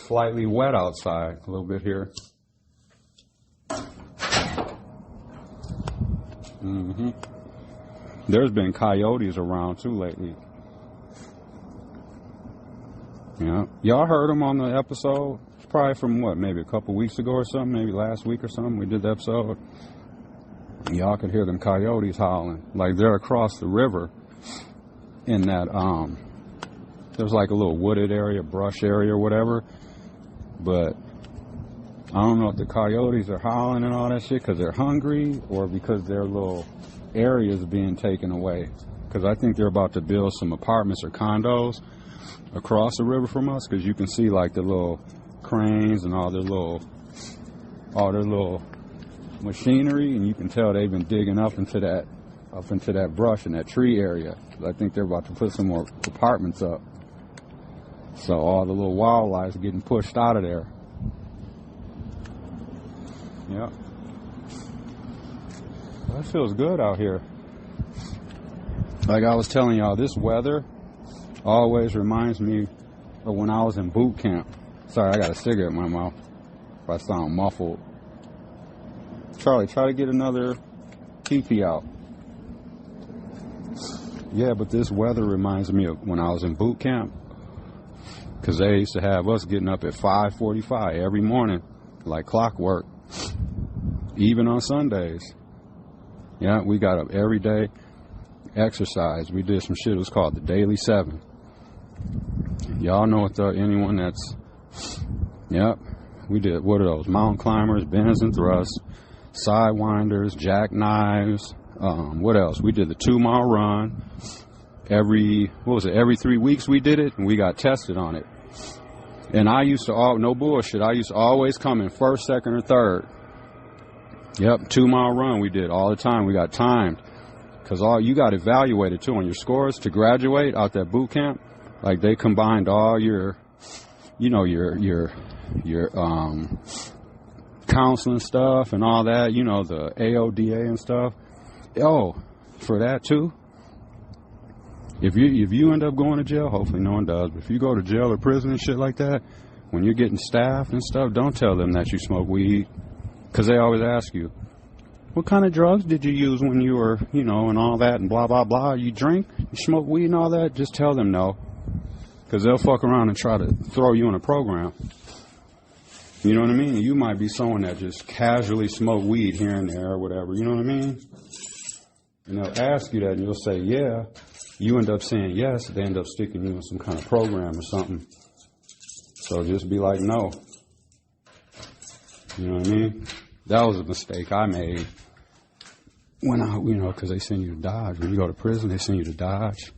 Speaker 1: slightly wet outside a little bit here. There's been coyotes around too lately. Yeah, y'all heard them on the episode. It's probably from what, maybe a couple weeks ago or something, maybe last week or something. We did the episode. Y'all could hear them coyotes howling. Like they're across the river in that, there's like a little wooded area, brush area or whatever. But I don't know if the coyotes are howling and all that shit because they're hungry or because their little area is being taken away. Because I think they're about to build some apartments or condos across the river from us, because you can see like the little cranes and all their little machinery, and you can tell they've been digging up into that brush and that tree area. I think they're about to put some more apartments up. So all the little wildlife's getting pushed out of there. Yeah. That feels good out here. Like I was telling y'all, this weather always reminds me of when I was in boot camp. Sorry, I got a cigarette in my mouth. If I sound muffled. Charlie, try to get another pee-pee out. Yeah, but this weather reminds me of when I was in boot camp. Because they used to have us getting up at 5:45 every morning, like clockwork. Even on Sundays. Yeah, we got up every day, exercise. We did some shit. It was called the Daily 7. Y'all know what anyone that's, yep, we did, what are those? Mountain climbers, bends and thrusts, sidewinders, jackknives, what else? We did the 2-mile run. Every 3 weeks we did it, and we got tested on it. And I used to, no bullshit, I used to always come in first, second, or third. Yep, 2-mile run we did all the time. We got timed. Because you got evaluated too on your scores to graduate out that boot camp. Like they combined all your, your counseling stuff and all that, the AODA and stuff. Oh, for that too. If you end up going to jail, hopefully no one does, but if you go to jail or prison and shit like that, when you're getting staffed and stuff, don't tell them that you smoke weed. Because they always ask you, what kind of drugs did you use when you were, and all that and blah, blah, blah. You drink, you smoke weed and all that? Just tell them no. Because they'll fuck around and try to throw you in a program. You know what I mean? You might be someone that just casually smoke weed here and there or whatever. You know what I mean? And they'll ask you that and you'll say, yeah. You end up saying yes. They end up sticking you in some kind of program or something. So just be like, no. You know what I mean? That was a mistake I made when because they send you to Dodge. When you go to prison, they send you to Dodge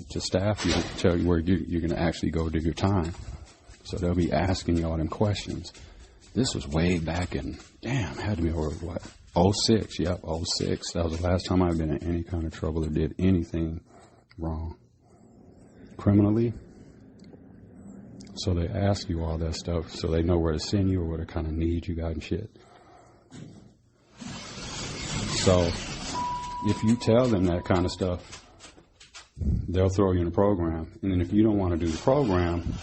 Speaker 1: to staff you, to tell you where you're going to actually go do your time. So they'll be asking you all them questions. This was way back in, it had to be over, 06, yep, 06. That was the last time I've been in any kind of trouble or did anything wrong criminally. So they ask you all that stuff so they know where to send you or what kind of need you got and shit. So if you tell them that kind of stuff, they'll throw you in a program. And then if you don't want to do the program,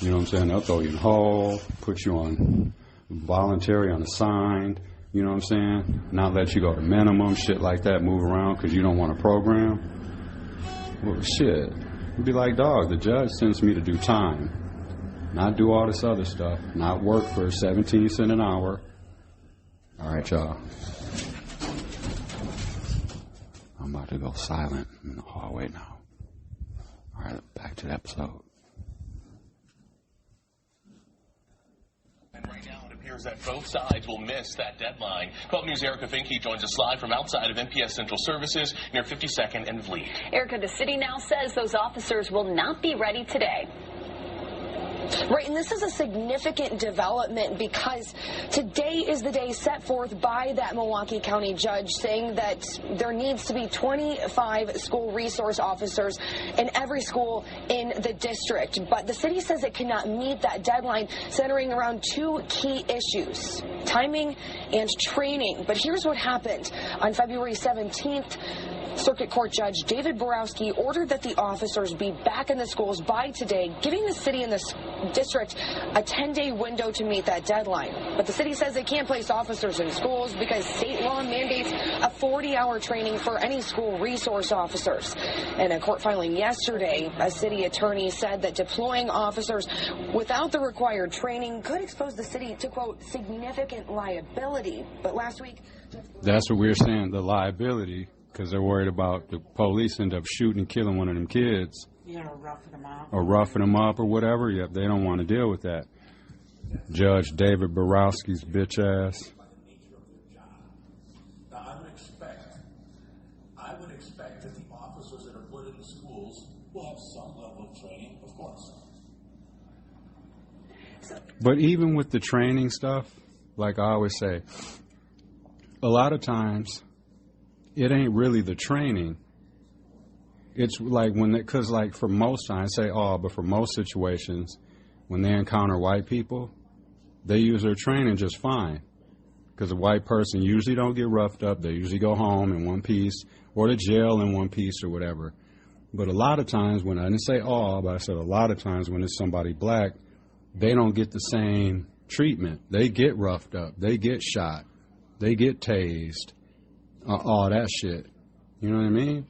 Speaker 1: you know what I'm saying, they'll throw you in a hole, put you on voluntary, unassigned, you know what I'm saying, not let you go to minimum, shit like that, move around because you don't want a program. Well, shit. It'd be like, dog, the judge sends me to do time, not do all this other stuff, not work for 17 cents an hour. All right, y'all. I'm about to go silent in the hallway now. All right, back to the episode.
Speaker 10: And right now it appears that both sides will miss that deadline. 12 News' Erica Finke joins us live from outside of MPS Central Services near 52nd and Vliet.
Speaker 11: Erica, the city now says those officers will not be ready today.
Speaker 12: Right, and this is a significant development because today is the day set forth by that Milwaukee County judge saying that there needs to be 25 school resource officers in every school in the district. But the city says it cannot meet that deadline, centering around two key issues, timing and training. But here's what happened. On February 17th, Circuit Court Judge David Borowski ordered that the officers be back in the schools by today, giving the city and the district a 10-day window to meet that deadline. But the city says they can't place officers in schools because state law mandates a 40-hour training for any school resource officers. In a court filing yesterday, a city attorney said that deploying officers without the required training could expose the city to, quote, significant liability. But last week...
Speaker 1: That's what we're saying, the liability, because they're worried about the police end up shooting and killing one of them kids.
Speaker 3: You know, roughing them up.
Speaker 1: Or roughing them up or whatever. Yep, they don't want to deal with that. Judge David Borowski's bitch ass.
Speaker 13: Now, I would expect that the officers that are put in the schools will have some level of training, of course.
Speaker 1: But even with the training stuff, like I always say, a lot of times it ain't really the training. It's like because like for most times, I say all, but for most situations, when they encounter white people, they use their training just fine. Because a white person usually don't get roughed up. They usually go home in one piece or to jail in one piece or whatever. But a lot of times when I didn't say all, but I said a lot of times when it's somebody black, they don't get the same treatment. They get roughed up. They get shot. They get tased. All that shit. You know what I mean?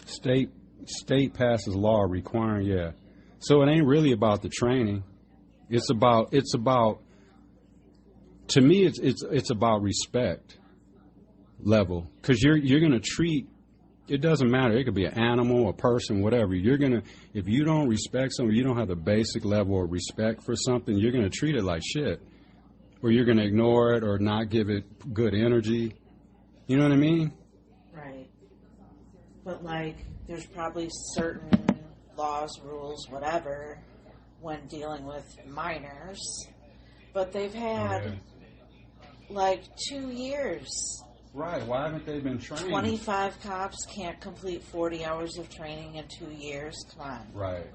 Speaker 1: State passes law requiring, yeah. So it ain't really about the training. It's about to me it's about respect level. Because you're gonna treat, it doesn't matter, it could be an animal, a person, whatever. If you don't respect something, you don't have the basic level of respect for something, you're gonna treat it like shit. Or you're gonna ignore it or not give it good energy. You know what I mean?
Speaker 3: Right. But like there's probably certain laws, rules, whatever, when dealing with minors. But they've had like 2 years.
Speaker 1: Right. Why haven't they been trained?
Speaker 3: 25 cops can't complete 40 hours of training in 2 years. Come on.
Speaker 1: Right.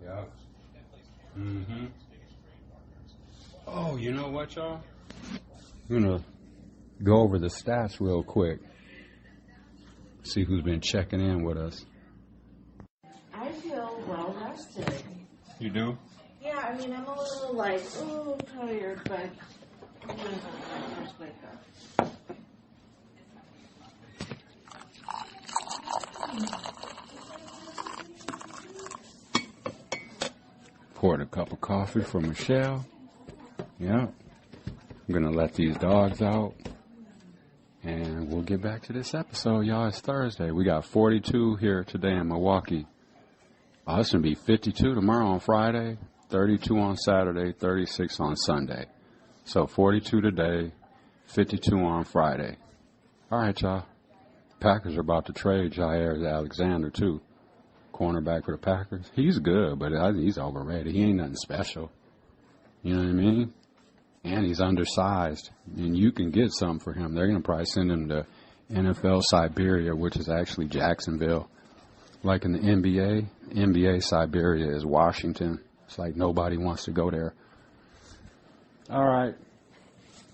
Speaker 1: Yeah. Mm-hmm. Oh, you know what, y'all? I'm going to go over the stats real quick. See who's been checking in with us.
Speaker 3: I feel well rested.
Speaker 1: You do?
Speaker 3: Yeah, I mean, I'm a little like, oh, tired, but I'm going to just wake up.
Speaker 1: Poured a cup of coffee for Michelle. Yeah. I'm going to let these dogs out. And we'll get back to this episode, y'all. It's Thursday. We got 42 here today in Milwaukee. Oh, it's going to be 52 tomorrow on Friday, 32 on Saturday, 36 on Sunday. So 42 today, 52 on Friday. All right, y'all. Packers are about to trade Jair Alexander, too. Cornerback for the Packers. He's good, but I think he's overrated. He ain't nothing special. You know what I mean? And he's undersized. And you can get something for him. They're going to probably send him to NFL Siberia, which is actually Jacksonville. Like in the NBA Siberia is Washington. It's like nobody wants to go there. All right.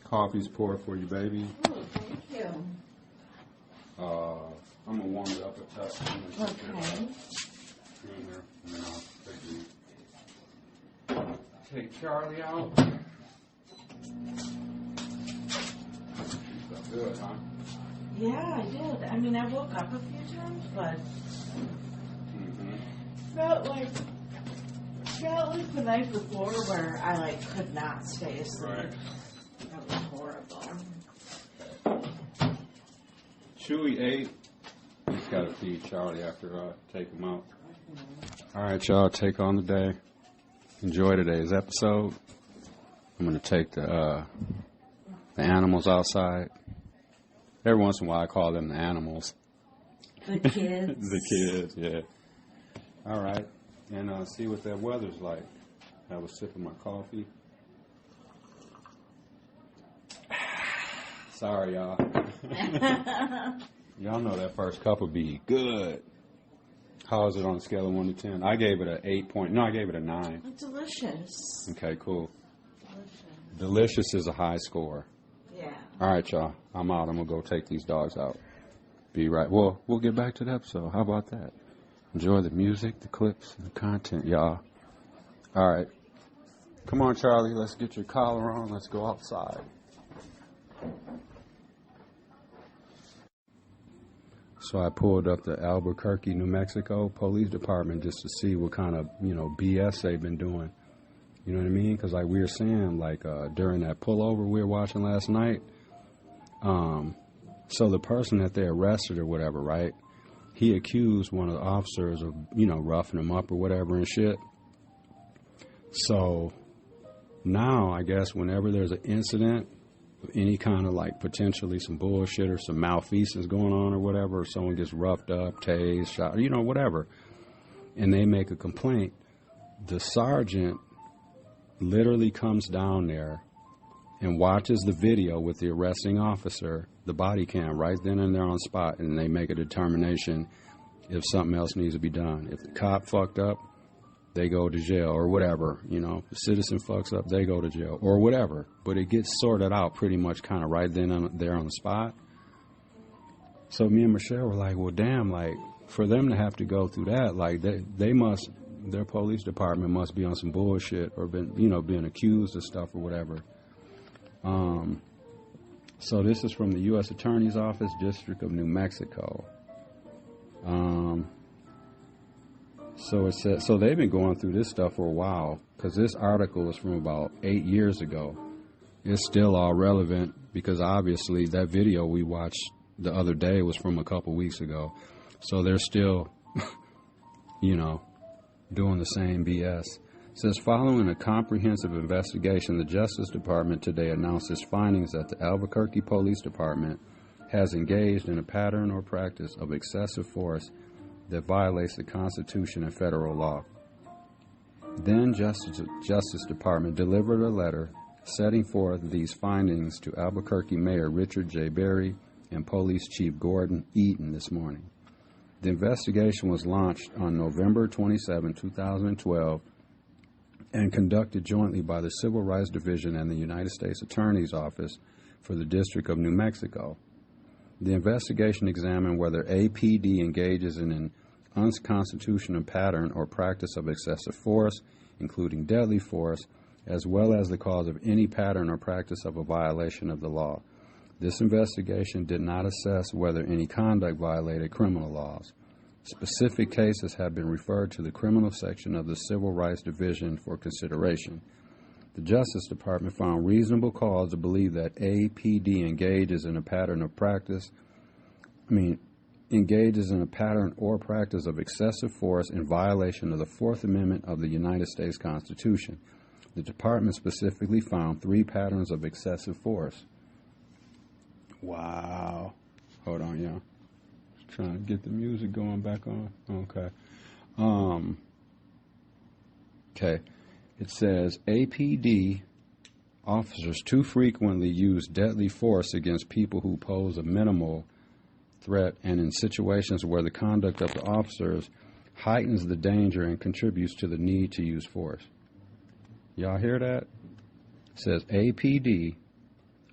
Speaker 1: Coffee's poured for you, baby.
Speaker 3: Oh, thank you.
Speaker 1: I'm going to warm it up a touch.
Speaker 3: Okay.
Speaker 1: Take Charlie out. Good, huh?
Speaker 3: Yeah, I did. I mean, I woke up a few times, but felt like the night before where I like could not stay asleep.
Speaker 1: Right.
Speaker 3: That was horrible.
Speaker 1: Chewy ate. He's got to feed Charlie after I take him out. All right, y'all, take on the day. Enjoy today's episode. I'm going to take the animals outside. Every once in a while, I call them the animals.
Speaker 3: The kids.
Speaker 1: The kids, yeah. All right, and see what that weather's like. Have a sip of my coffee. Sorry, y'all. Y'all know that first cup would be good. How is it on a scale of 1 to 10? I gave it an 8 point. No, I gave it a 9.
Speaker 3: It's delicious.
Speaker 1: Okay, cool. Delicious is a high score.
Speaker 3: Yeah.
Speaker 1: All right, y'all. I'm out. I'm going to go take these dogs out. Be right. Well, we'll get back to the episode. How about that? Enjoy the music, the clips, and the content, y'all. All right. Come on, Charlie. Let's get your collar on. Let's go outside. So I pulled up the Albuquerque, New Mexico Police Department just to see what kind of, BS they've been doing. You know what I mean? Because like we were saying, like during that pullover we were watching last night, so the person that they arrested or whatever, right, he accused one of the officers of, roughing him up or whatever and shit. So now I guess whenever there's an incident, any kind of like potentially some bullshit or some malfeasance going on or whatever, or someone gets roughed up, tased, shot, whatever, and they make a complaint, the sergeant literally comes down there and watches the video with the arresting officer, the body cam, right then and there on spot, and they make a determination if something else needs to be done. If the cop fucked up, they go to jail or whatever, the citizen fucks up, they go to jail or whatever. But it gets sorted out pretty much kind of right then and there on the spot. So me and Michelle were like, well, damn, like for them to have to go through that, like they must, their police department must be on some bullshit or been, being accused of stuff or whatever. So this is from the U.S. Attorney's Office, District of New Mexico. So it says, so they've been going through this stuff for a while, because this article is from about 8 years ago. It's still all relevant because obviously that video we watched the other day was from a couple weeks ago. So they're still, doing the same BS. It says, following a comprehensive investigation, the Justice Department today announced its findings that the Albuquerque Police Department has engaged in a pattern or practice of excessive force that violates the Constitution and federal law. Then Justice Department delivered a letter setting forth these findings to Albuquerque Mayor Richard J. Berry and Police Chief Gordon Eaton this morning. The investigation was launched on November 27, 2012, and conducted jointly by the Civil Rights Division and the United States Attorney's Office for the District of New Mexico. The investigation examined whether APD engages in an unconstitutional pattern or practice of excessive force, including deadly force, as well as the cause of any pattern or practice of a violation of the law. This investigation did not assess whether any conduct violated criminal laws. Specific cases have been referred to the criminal section of the Civil Rights Division for consideration. The Justice Department found reasonable cause to believe that APD engages in a pattern or practice of excessive force in violation of the Fourth Amendment of the United States Constitution. The department specifically found 3 patterns of excessive force. Wow. Hold on, y'all. Just trying to get the music going back on. Okay. Okay. It says APD officers too frequently use deadly force against people who pose a minimal threat, and in situations where the conduct of the officers heightens the danger and contributes to the need to use force. Y'all hear that? It says APD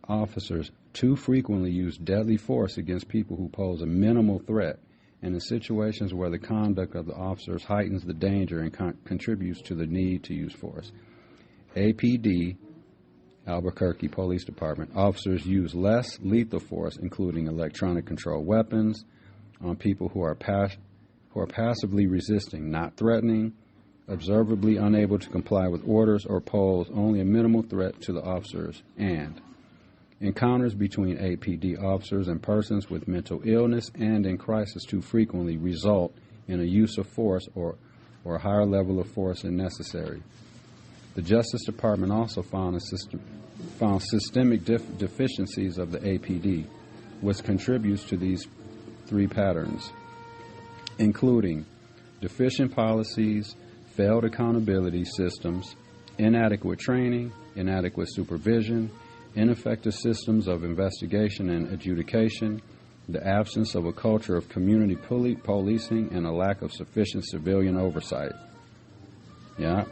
Speaker 1: officers too frequently use deadly force against people who pose a minimal threat, and in situations where the conduct of the officers heightens the danger and contributes to the need to use force. APD, Albuquerque Police Department, officers use less lethal force, including electronic control weapons, on people who are passively resisting, not threatening, observably unable to comply with orders, or pose only a minimal threat to the officers, and encounters between APD officers and persons with mental illness and in crisis too frequently result in a use of force or a higher level of force than necessary. The Justice Department also found systemic deficiencies of the APD, which contributes to these 3 patterns, including deficient policies, failed accountability systems, inadequate training, inadequate supervision, ineffective systems of investigation and adjudication, the absence of a culture of community policing, and a lack of sufficient civilian oversight. Yeah.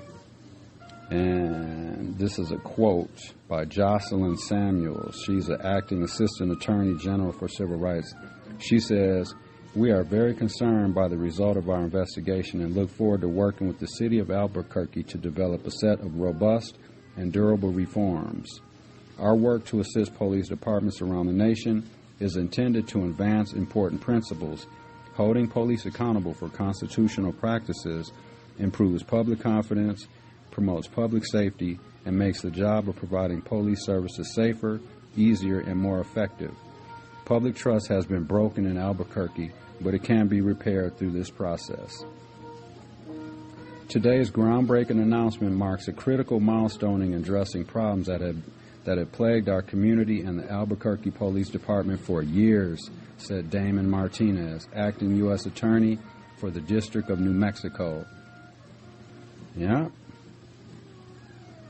Speaker 1: And And this is a quote by Jocelyn Samuels. She's an acting assistant attorney general for civil rights. She says, "We are very concerned by the result of our investigation and look forward to working with the city of Albuquerque to develop a set of robust and durable reforms. Our work to assist police departments around the nation is intended to advance important principles. Holding police accountable for constitutional practices improves public confidence, promotes public safety, and makes the job of providing police services safer, easier, and more effective. Public trust has been broken in Albuquerque, but it can be repaired through this process." Today's groundbreaking announcement marks a critical milestone in addressing problems that have plagued our community and the Albuquerque Police Department for years, said Damon Martinez, acting U.S. Attorney for the District of New Mexico. Yeah.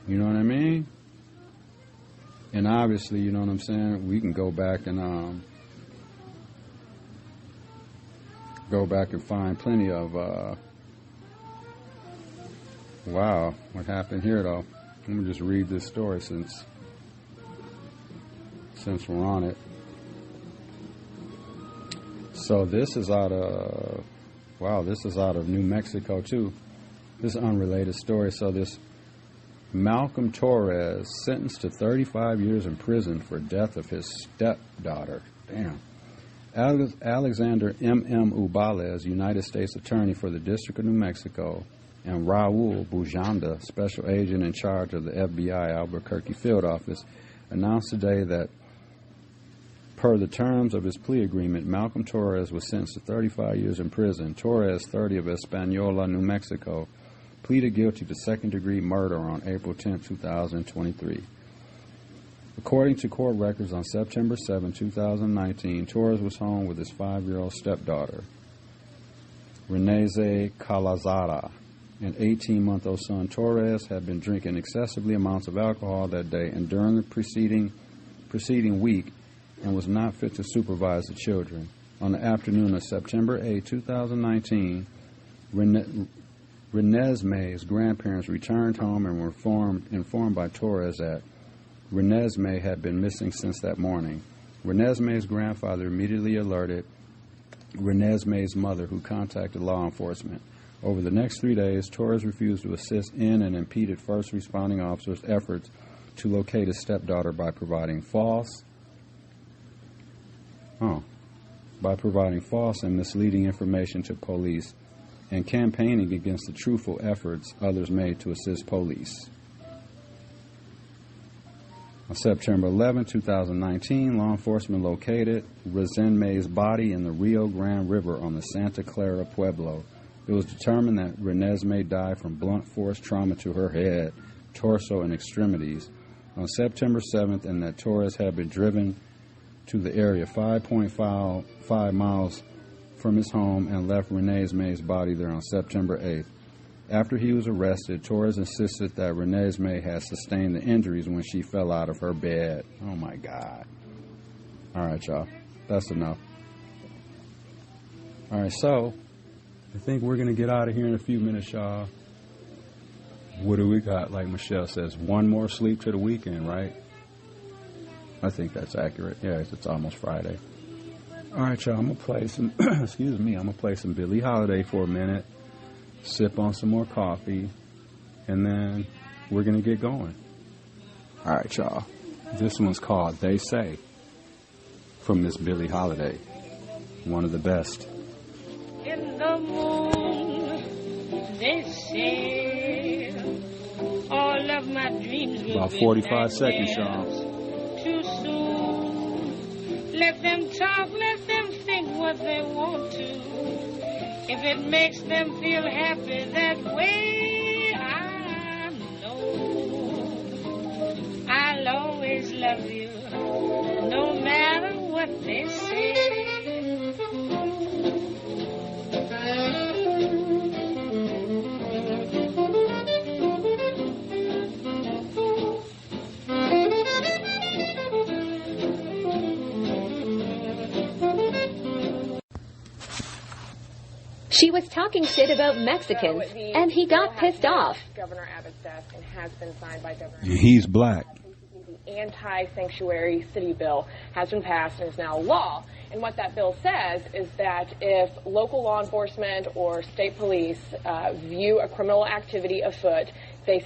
Speaker 1: You know what I mean? And obviously, you know what I'm saying, we can go back and find plenty of wow, what happened here though? Let me just read this story since we're on it. So this is out of New Mexico too. This is an unrelated story. So this Malcolm Torres sentenced to 35 years in prison for death of his stepdaughter. Damn. Alexander M.M. Ubales, United States Attorney for the District of New Mexico, and Raul Bujanda, Special Agent in charge of the FBI Albuquerque Field Office, announced today that per the terms of his plea agreement, Malcolm Torres was sentenced to 35 years in prison. Torres, 30 of Española, New Mexico, pleaded guilty to second-degree murder on April 10, 2023. According to court records, on September 7, 2019, Torres was home with his 5-year-old stepdaughter, Reneze Calazada. An 18-month-old son, Torres, had been drinking excessively amounts of alcohol that day and during the preceding week and was not fit to supervise the children. On the afternoon of September 8, 2019, Renesmee's grandparents returned home and were informed by Torres that Renesmee had been missing since that morning. Renesmee's grandfather immediately alerted Renesmee's mother, who contacted law enforcement. Over the next 3 days, Torres refused to assist in and impeded first responding officers' efforts to locate his stepdaughter by providing false and misleading information to police and campaigning against the truthful efforts others made to assist police. On September 11, 2019, law enforcement located Renesmee's body in the Rio Grande River on the Santa Clara Pueblo. It was determined that Renesmee died from blunt force trauma to her head, torso, and extremities on September 7th, and that Torres had been driven to the area 5.5 miles from his home and left Renesmee's body there on September 8th. After he was arrested, Torres insisted that Renesmee had sustained the injuries when she fell out of her bed. Oh, my God. All right, y'all. That's enough. All right, so I think we're going to get out of here in a few minutes, y'all. What do we got? Like Michelle says, one more sleep to the weekend, right? I think that's accurate. Yeah, it's almost Friday. All right, y'all. I'm going to play some, I'm going to play some Billie Holiday for a minute, sip on some more coffee, and then we're going to get going. All right, y'all. This one's called They Say from Miss Billie Holiday. One of the best.
Speaker 14: In the moon, they say all of my dreams will
Speaker 1: about
Speaker 14: be
Speaker 1: 45 seconds, y'all.
Speaker 14: Too soon. Let them talk, let them think what they want to. If it makes them feel happy that way, I know I'll always love you, no matter what they say.
Speaker 11: She was talking shit about Mexicans, and he got pissed off.
Speaker 12: Governor Abbott's desk and has been signed by Governor.
Speaker 1: He's black.
Speaker 12: The anti-sanctuary city bill has been passed and is now law. And what that bill says is that if local law enforcement or state police view a criminal activity afoot, they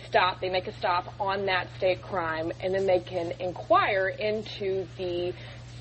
Speaker 12: make a stop on that state crime, and then they can inquire into the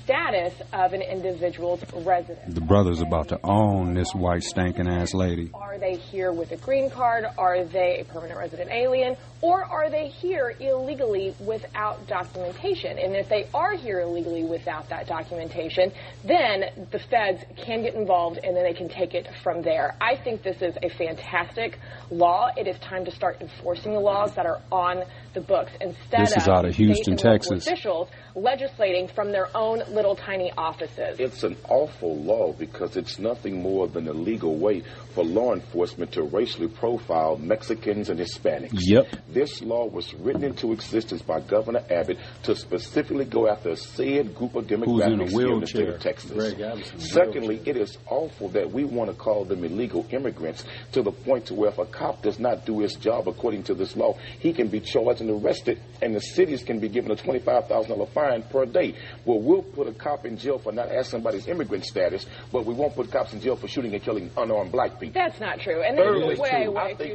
Speaker 12: status of an individual's residence.
Speaker 1: The brother's about to own this white stinking ass lady.
Speaker 12: Are they here with a green card? Are they a permanent resident alien? Or are they here illegally without documentation? And if they are here illegally without that documentation, then the feds can get involved and then they can take it from there. I think this is a fantastic law. It is time to start enforcing the laws that are on the books instead
Speaker 1: This is out of Houston, Texas.
Speaker 12: Officials legislating from their own little tiny offices.
Speaker 15: It's an awful law because it's nothing more than a legal way for law enforcement to racially profile Mexicans and Hispanics.
Speaker 1: Yep.
Speaker 15: This law was written into existence by Governor Abbott to specifically go after a said group of demographics here in the state of Texas. Secondly, it is awful that we want to call them illegal immigrants to the point to where if a cop does not do his job according to this law, he can be charged and arrested, and the cities can be given a $25,000 fine per day. Well, we'll put a cop in jail for not asking somebody's immigrant status, but we won't put cops in jail for shooting and killing unarmed black people.
Speaker 12: That's not true, and this is way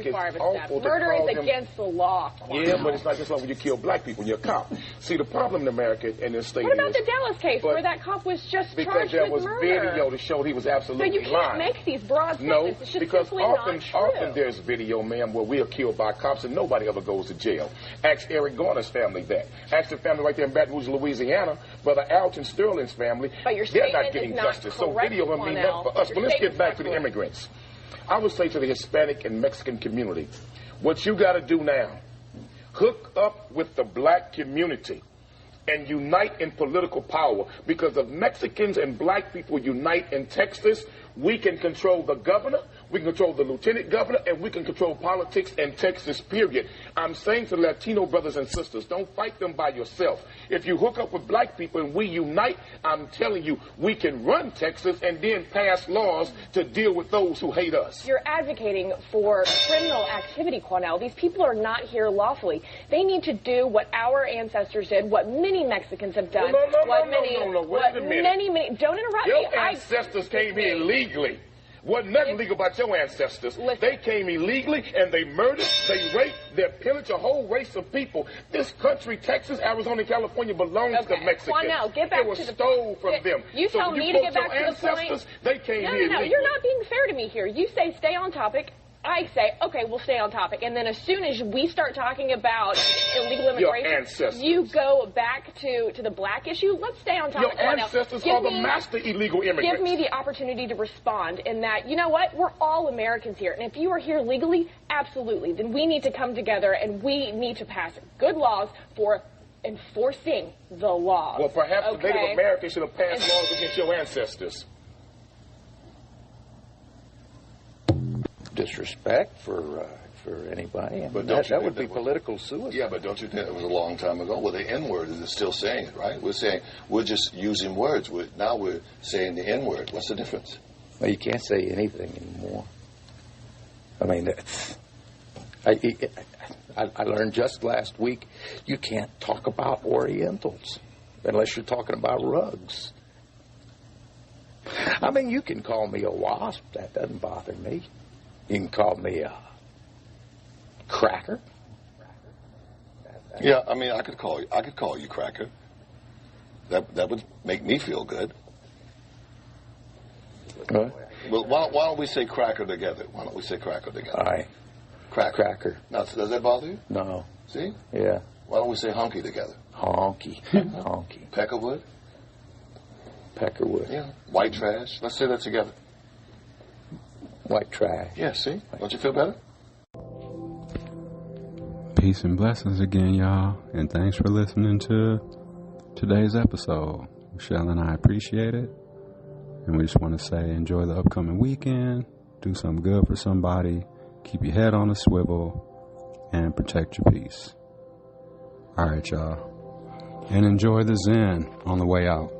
Speaker 12: too far of a step. Murder is against the law.
Speaker 15: Yeah, but it's not just like when you kill black people, you're a cop. See, the problem in America in this state
Speaker 12: What about the Dallas case where that cop was just
Speaker 15: because
Speaker 12: charged
Speaker 15: there
Speaker 12: with
Speaker 15: was
Speaker 12: murder?
Speaker 15: video to show he was absolutely
Speaker 12: So you can't
Speaker 15: lying.
Speaker 12: make these broad
Speaker 15: No,
Speaker 12: statements. It's just
Speaker 15: because
Speaker 12: simply
Speaker 15: often
Speaker 12: not true.
Speaker 15: there's video, ma'am, where we are killed by cops and nobody ever goes to jail. Ask Eric Garner's family that. Ask the family right there in Baton Rouge, Louisiana, Brother Alton Sterling's family.
Speaker 12: But your
Speaker 15: they're not
Speaker 12: statement
Speaker 15: getting
Speaker 12: is not
Speaker 15: justice. So
Speaker 12: correct,
Speaker 15: video will mean
Speaker 12: Cornell.
Speaker 15: nothing for us.
Speaker 12: Your
Speaker 15: But let's get
Speaker 12: statement's
Speaker 15: back
Speaker 12: not
Speaker 15: to the
Speaker 12: correct.
Speaker 15: immigrants. I would say to the Hispanic and Mexican community, what you got to do now, hook up with the black community and unite in political power, because if Mexicans and black people unite in Texas, we can control the governor, we can control the lieutenant governor, and we can control politics in Texas, period. I'm saying to the Latino brothers and sisters, don't fight them by yourself. If you hook up with black people and we unite, I'm telling you, we can run Texas and then pass laws to deal with those who hate us.
Speaker 12: You're advocating for criminal activity, Cornell. These people are not here lawfully. They need to do what our ancestors did, what many Mexicans have done.
Speaker 15: No,
Speaker 12: Wait
Speaker 15: a minute.
Speaker 12: Many, don't interrupt
Speaker 15: Your
Speaker 12: me.
Speaker 15: ancestors came here illegally. Wasn't nothing legal about your ancestors. They came illegally and they murdered, they raped, they pillaged a whole race of people. This country, Texas, Arizona, and California, belongs to Mexicans.
Speaker 12: Juanel, get back
Speaker 15: it was
Speaker 12: to the
Speaker 15: stole from them.
Speaker 12: You
Speaker 15: so
Speaker 12: tell
Speaker 15: when
Speaker 12: me
Speaker 15: you
Speaker 12: to
Speaker 15: quote
Speaker 12: get back
Speaker 15: your
Speaker 12: to the point.
Speaker 15: ancestors, they came
Speaker 12: No,
Speaker 15: here
Speaker 12: no,
Speaker 15: illegally.
Speaker 12: you're not being fair to me here. You say stay on topic. I say, okay, we'll stay on topic. And then as soon as we start talking about illegal immigration,
Speaker 15: Your ancestors.
Speaker 12: you go back to the black issue. Let's stay on topic.
Speaker 15: Your ancestors are the master illegal immigrants.
Speaker 12: Give me the opportunity to respond in that, you know what, we're all Americans here. And if you are here legally, absolutely, then we need to come together and we need to pass good laws for enforcing the law.
Speaker 15: Well, perhaps the Native Americans should have passed laws against your ancestors.
Speaker 16: Disrespect for anybody. I mean, that would be political suicide.
Speaker 17: Yeah, but don't you think it was a long time ago? Well, the N-word is still saying it, right? We're just using words. Now we're saying the N-word. What's the difference?
Speaker 16: Well, you can't say anything anymore. I mean, I learned just last week you can't talk about Orientals unless you're talking about rugs. I mean, you can call me a wasp. That doesn't bother me. You can call me a cracker.
Speaker 17: Yeah, I mean, I could call you cracker. That would make me feel good.
Speaker 16: What?
Speaker 17: Well, why don't we say cracker together? All
Speaker 16: right.
Speaker 17: Cracker. Now, does that bother you?
Speaker 16: No.
Speaker 17: See?
Speaker 16: Yeah.
Speaker 17: Why don't we say honky together?
Speaker 16: Honky. Honky.
Speaker 17: Peckerwood?
Speaker 16: Peckerwood.
Speaker 17: Yeah. White trash. Let's say that together.
Speaker 16: White trash.
Speaker 17: Yeah, see? Don't you feel better?
Speaker 1: Peace and blessings again, y'all. And thanks for listening to today's episode. Michelle and I appreciate it. And we just want to say enjoy the upcoming weekend. Do something good for somebody. Keep your head on a swivel. And protect your peace. All right, y'all. And enjoy the Zen on the way out.